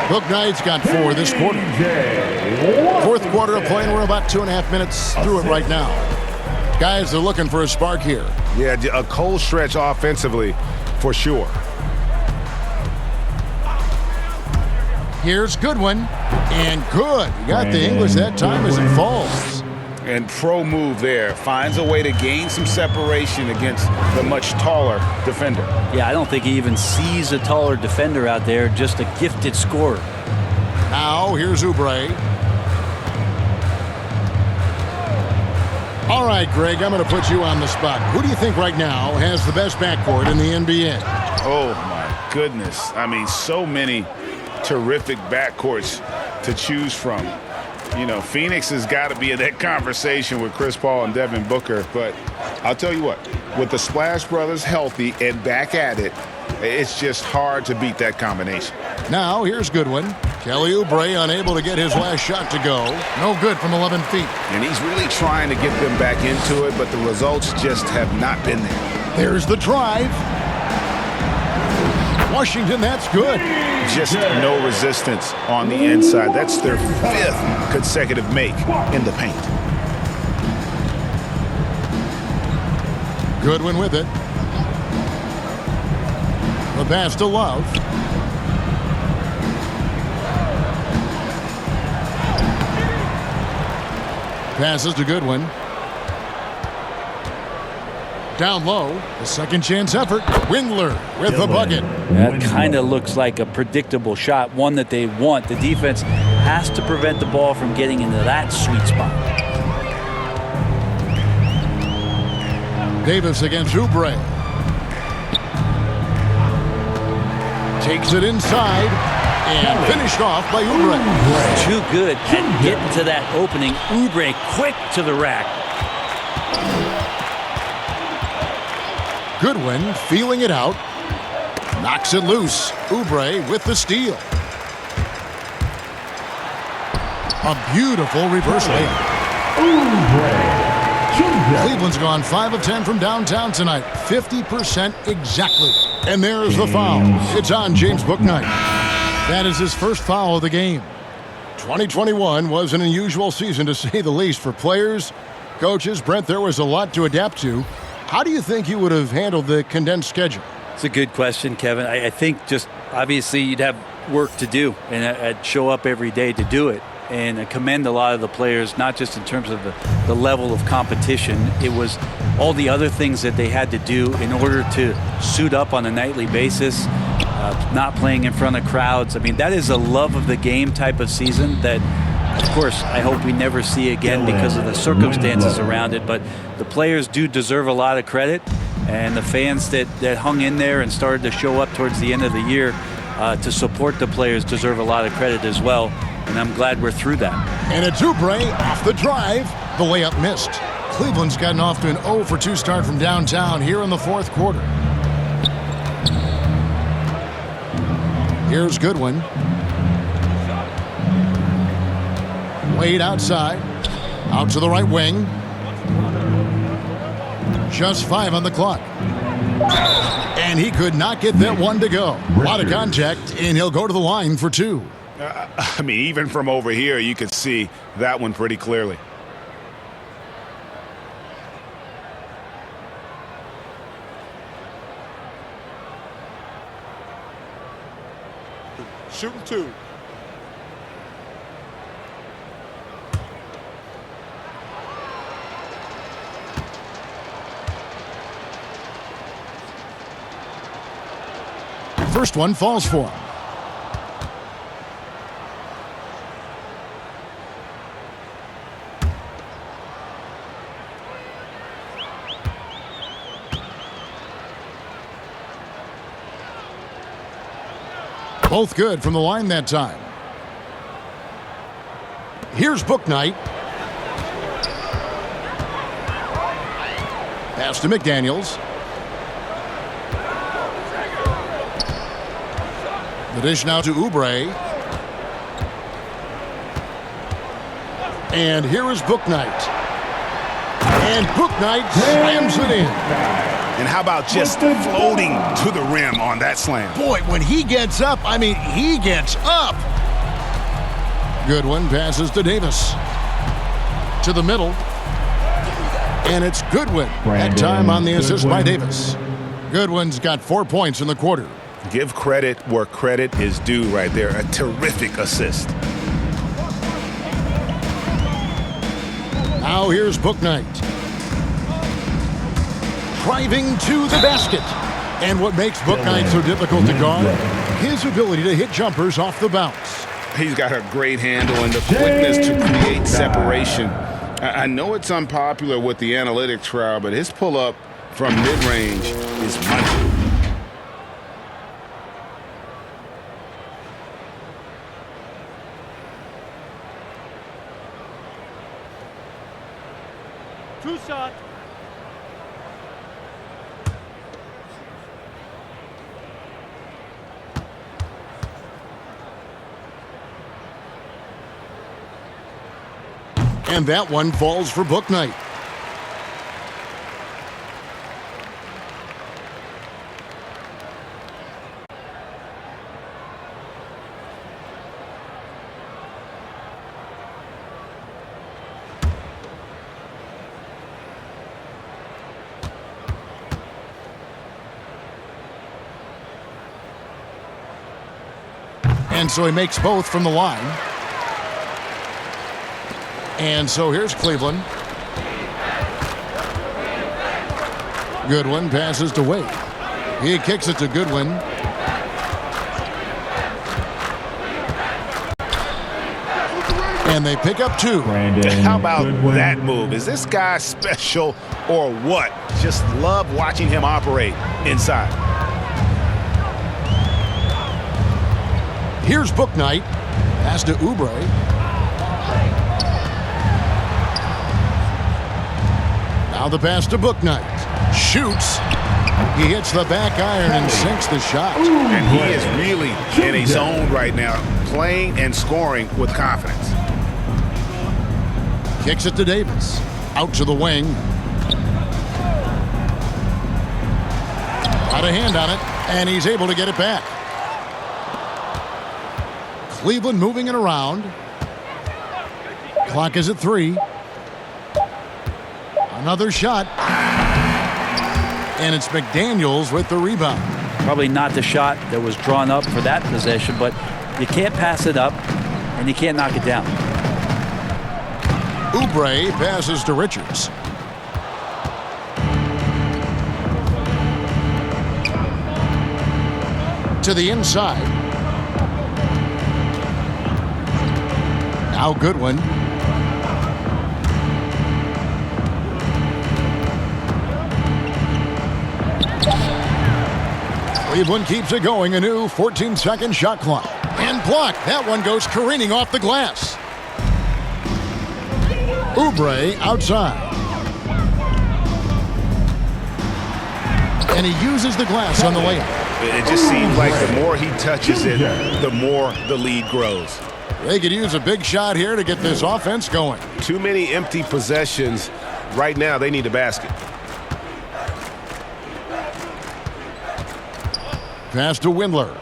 A: Bouknight's got 4 this quarter. Fourth quarter of play, and we're about 2.5 minutes through it right now. Guys are looking for a spark here.
O: Yeah, a cold stretch offensively for sure.
A: Here's Goodwin, and good. He got the English that time as it falls.
G: And pro move there. Finds a way to gain some separation against the much taller defender.
D: Yeah, I don't think he even sees a taller defender out there, just a gifted scorer.
A: Now, here's Oubre. All right, Greg, I'm going to put you on the spot. Who do you think right now has the best backcourt in the NBA?
G: Oh, my goodness. I mean, so many terrific backcourts to choose from. You know, Phoenix has got to be in that conversation with Chris Paul and Devin Booker. But I'll tell you what, with the Splash Brothers healthy and back at it, it's just hard to beat that combination.
A: Now, here's Goodwin. Kelly Oubre unable to get his last shot to go. No good from 11 feet.
G: And he's really trying to get them back into it, but the results just have not been there.
A: There's the drive. Washington, that's good.
E: Just no resistance on the inside. That's their 5th consecutive make in the paint.
A: Goodwin with it. The pass to Love. Passes to Goodwin. Down low, the second chance effort. Windler with the bucket.
D: That kind of looks like a predictable shot, one that they want. The defense has to prevent the ball from getting into that sweet spot.
A: Davis against Oubre. Takes it inside and finished off by Oubre.
D: Too good at getting to that opening. Oubre quick to the rack.
A: Goodwin feeling it out. Knocks it loose. Oubre with the steal. A beautiful reverse layup. Cleveland's gone 5 of 10 from downtown tonight. 50% exactly. And there's the foul. It's on James Bouknight. That is his first foul of the game. 2021 was an unusual season to say the least for players, coaches. Brent, there was a lot to adapt to. How do you think you would have handled the condensed schedule?
D: It's a good question, Kevin. I think just obviously you'd have work to do, and I'd show up every day to do it. And I commend a lot of the players, not just in terms of the level of competition. It was all the other things that they had to do in order to suit up on a nightly basis, not playing in front of crowds. I mean, that is a love of the game type of season that, of course, I hope we never see again because of the circumstances around it. But the players do deserve a lot of credit, and the fans that hung in there and started to show up towards the end of the year to support the players deserve a lot of credit as well. And I'm glad we're through that.
A: And it's Oubre off the drive. The layup missed. Cleveland's gotten off to an 0 for 2 start from downtown here in the 4th quarter. Here's Goodwin. Wade outside. Out to the right wing. Just 5 on the clock. And he could not get that one to go. A lot of contact, and he'll go to the line for 2.
E: I mean, even from over here, you could see that one pretty clearly.
N: Shooting 2.
A: First one falls for him. Both good from the line that time. Here's Bouknight. Pass to McDaniels. The dish now to Oubre. And here is Bouknight. And Bouknight slams it in.
E: And how about just floating to the rim on that slam?
A: Boy, when he gets up, I mean, he gets up. Goodwin passes to Davis. To the middle. And it's Goodwin. That time on the assist by Davis. Goodwin's got 4 points in the quarter.
E: Give credit where credit is due right there. A terrific assist.
A: Now here's Bouknight. Driving to the basket. And what makes Bouknight so difficult to guard? His ability to hit jumpers off the bounce.
E: He's got a great handle and the quickness to create separation. I know it's unpopular with the analytics crowd, but his pull-up from mid-range is money.
P: Two shot.
A: And that one falls for Bouknight. And so he makes both from the line. And so here's Cleveland. Goodwin passes to Wade. He kicks it to Goodwin. And they pick up 2.
O: How about that move? Is this guy special or what? Just love watching him operate inside.
A: Here's Bouknight. Pass to Oubre. Now the pass to Bouknight. Shoots. He hits the back iron and sinks the shot.
O: And he is really in a zone right now, playing and scoring with confidence.
A: Kicks it to Davis. Out to the wing. Got a hand on it, and he's able to get it back. Cleveland moving it around. Clock is at 3. Another shot. And it's McDaniels with the rebound.
D: Probably not the shot that was drawn up for that possession, but you can't pass it up, and you can't knock it down.
A: Oubre passes to Richards. To the inside. Now Goodwin. Cleveland keeps it going. A new 14-second shot clock. And blocked. That one goes careening off the glass. Oubre outside. And he uses the glass on the layup.
O: It just seems like the more he touches it, the more the lead grows.
A: They could use a big shot here to get this offense going.
O: Too many empty possessions. Right now, they need a basket.
A: Pass to Windler.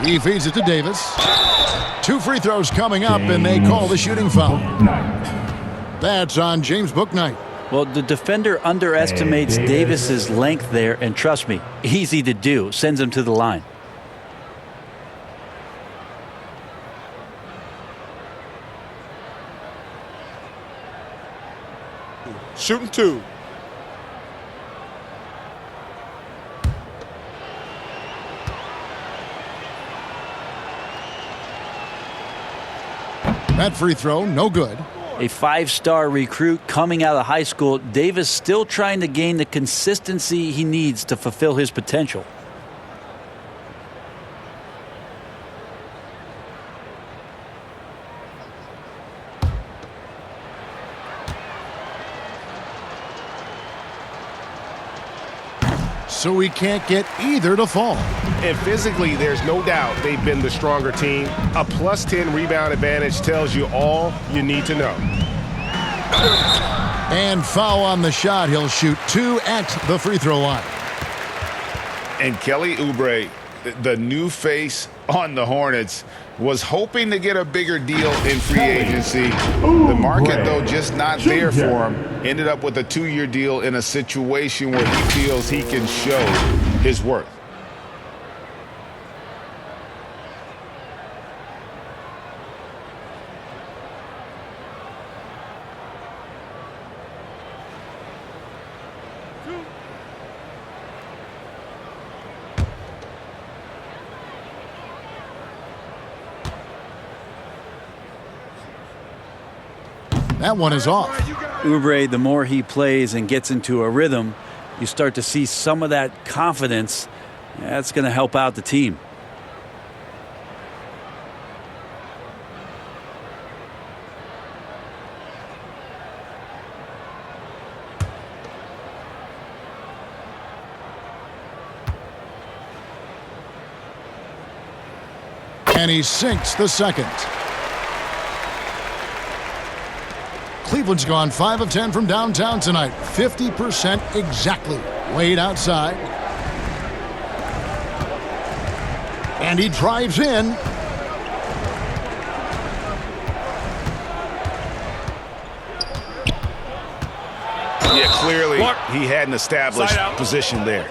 A: He feeds it to Davis. 2 free throws coming up, and they call the shooting foul. That's on James Bouknight.
D: Well, the defender underestimates Davis's length there, and trust me, easy to do. Sends him to the line.
F: Shooting 2.
A: That free throw, no good.
D: A 5-star recruit coming out of high school, Davis still trying to gain the consistency he needs to fulfill his potential.
A: So he can't get either to fall.
O: And physically, there's no doubt they've been the stronger team. A +10 rebound advantage tells you all you need to know.
A: And foul on the shot. He'll shoot 2 at the free throw line.
E: And Kelly Oubre, the new face on the Hornets, was hoping to get a bigger deal in free agency. The market, though, just not there for him. Ended up with a 2-year deal in a situation where he feels he can show his worth.
A: That one is off.
D: Oubre, the more he plays and gets into a rhythm, you start to see some of that confidence. That's going to help out the team.
A: And he sinks the second. Cleveland's gone 5 of 10 from downtown tonight. 50% exactly. Wade outside. And he drives in.
O: Yeah, clearly he had an established position there.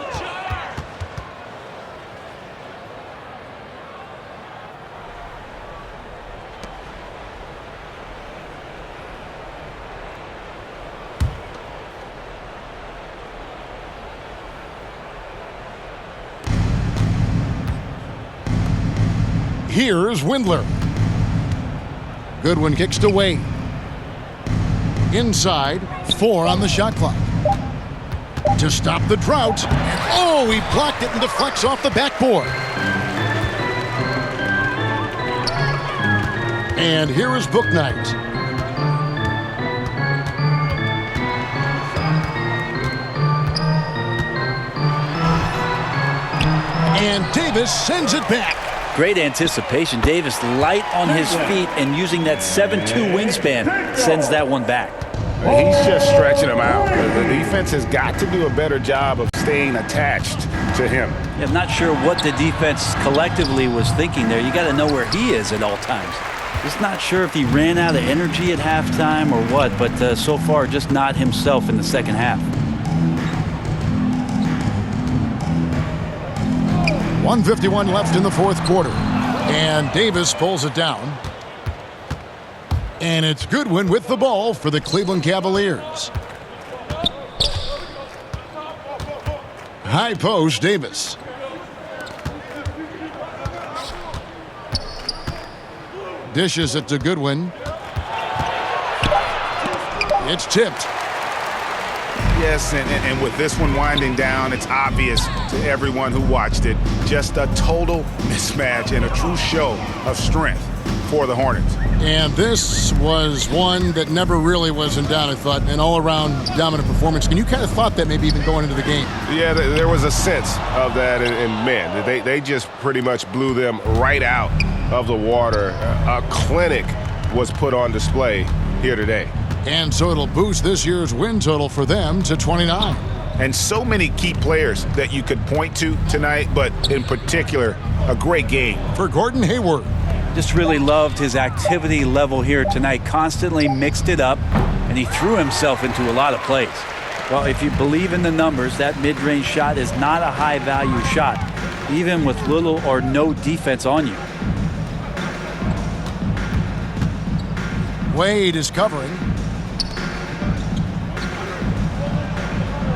A: Here's Windler. Goodwin kicks to Wade. Inside, 4 on the shot clock. To stop the drought. And oh, he blocked it and deflects off the backboard. And here is Bouknight. And Davis sends it back.
D: Great anticipation. Davis light on his feet and using that 7'2 wingspan sends that one back.
G: He's just stretching him out. The defense has got to do a better job of staying attached to him.
D: Yeah, I'm not sure what the defense collectively was thinking there. You got to know where he is at all times. Just not sure if he ran out of energy at halftime or what, but so far just not himself in the second half.
A: 1:51 left in the fourth quarter. And Davis pulls it down. And it's Goodwin with the ball for the Cleveland Cavaliers. High post, Davis. Dishes it to Goodwin. It's tipped.
G: Yes, and with this one winding down, it's obvious to everyone who watched it. Just a total mismatch and a true show of strength for the Hornets.
A: And this was one that never really was in doubt, I thought, an all-around dominant performance. And you kind of thought that maybe even going into the game.
O: Yeah, there was a sense of that, and man, they just pretty much blew them right out of the water. A clinic was put on display here today.
A: And so it'll boost this year's win total for them to 29.
G: And so many key players that you could point to tonight, but in particular, a great game.
A: For Gordon Hayward.
D: Just really loved his activity level here tonight. Constantly mixed it up, and he threw himself into a lot of plays. Well, if you believe in the numbers, that mid-range shot is not a high-value shot, even with little or no defense on you.
A: Wade is covering.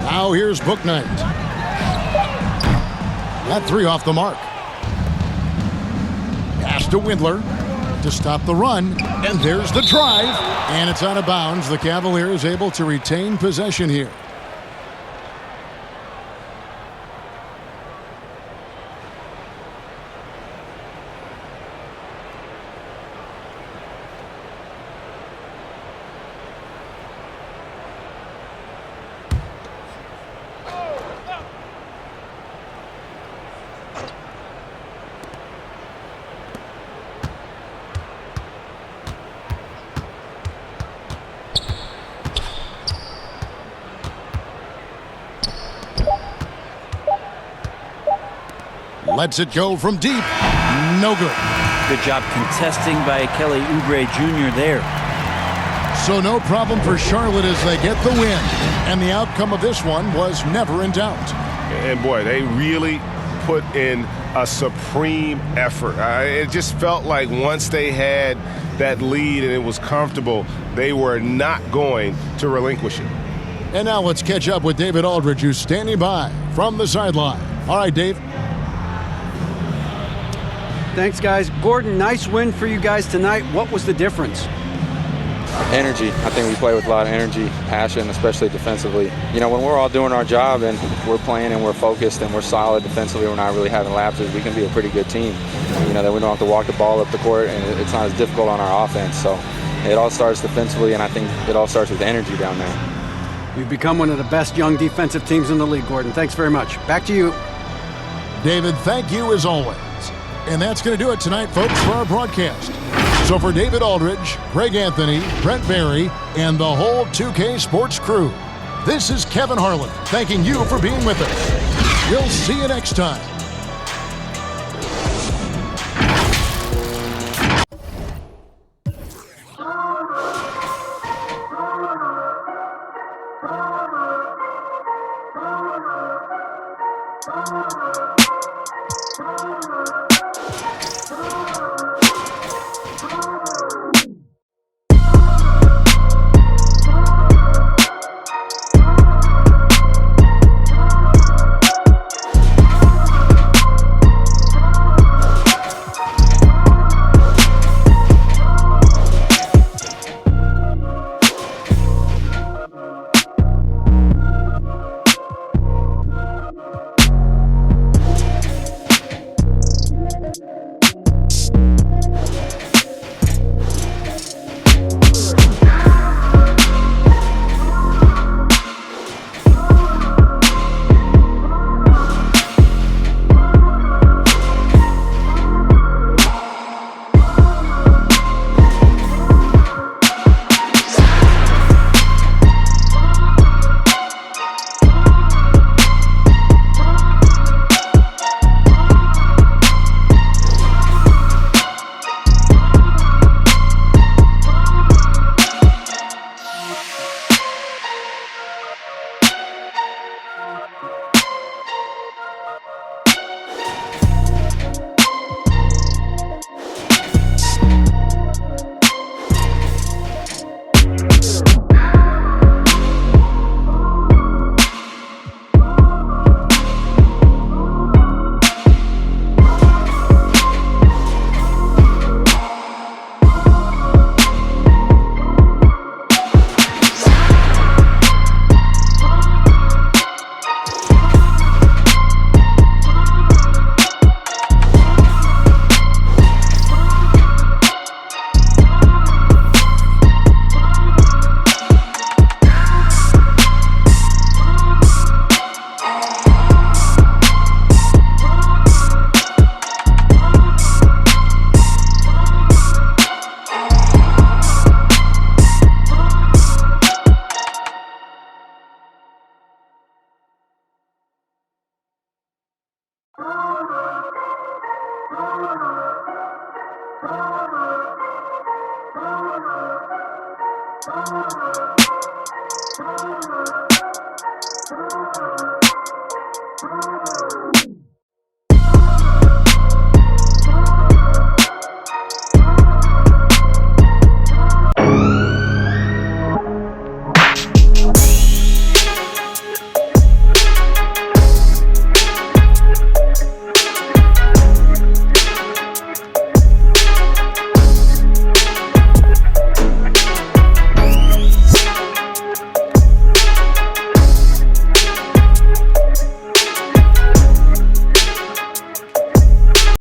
A: Now here's Bouknight. That 3 off the mark. Pass to Windler to stop the run. And there's the drive. And it's out of bounds. The Cavaliers able to retain possession here. Lets it go from deep. No good.
D: Good job contesting by Kelly Oubre Jr. there.
A: So no problem for Charlotte as they get the win. And the outcome of this one was never in doubt.
O: And boy, they really put in a supreme effort. It just felt like once they had that lead and it was comfortable, they were not going to relinquish it.
A: And now let's catch up with David Aldridge, who's standing by from the sideline. All right, Dave.
C: Thanks, guys. Gordon, nice win for you guys tonight. What was the difference?
P: Energy. I think we play with a lot of energy, passion, especially defensively. You know, when we're all doing our job and we're playing and we're focused and we're solid defensively, we're not really having lapses, we can be a pretty good team. You know, that we don't have to walk the ball up the court and it's not as difficult on our offense. So it all starts defensively, and I think it all starts with energy down there.
C: You've become one of the best young defensive teams in the league, Gordon. Thanks very much. Back to you.
A: David, thank you as always. And that's going to do it tonight, folks, for our broadcast. So for David Aldridge, Greg Anthony, Brent Barry, and the whole 2K Sports crew, this is Kevin Harlan thanking you for being with us. We'll see you next time.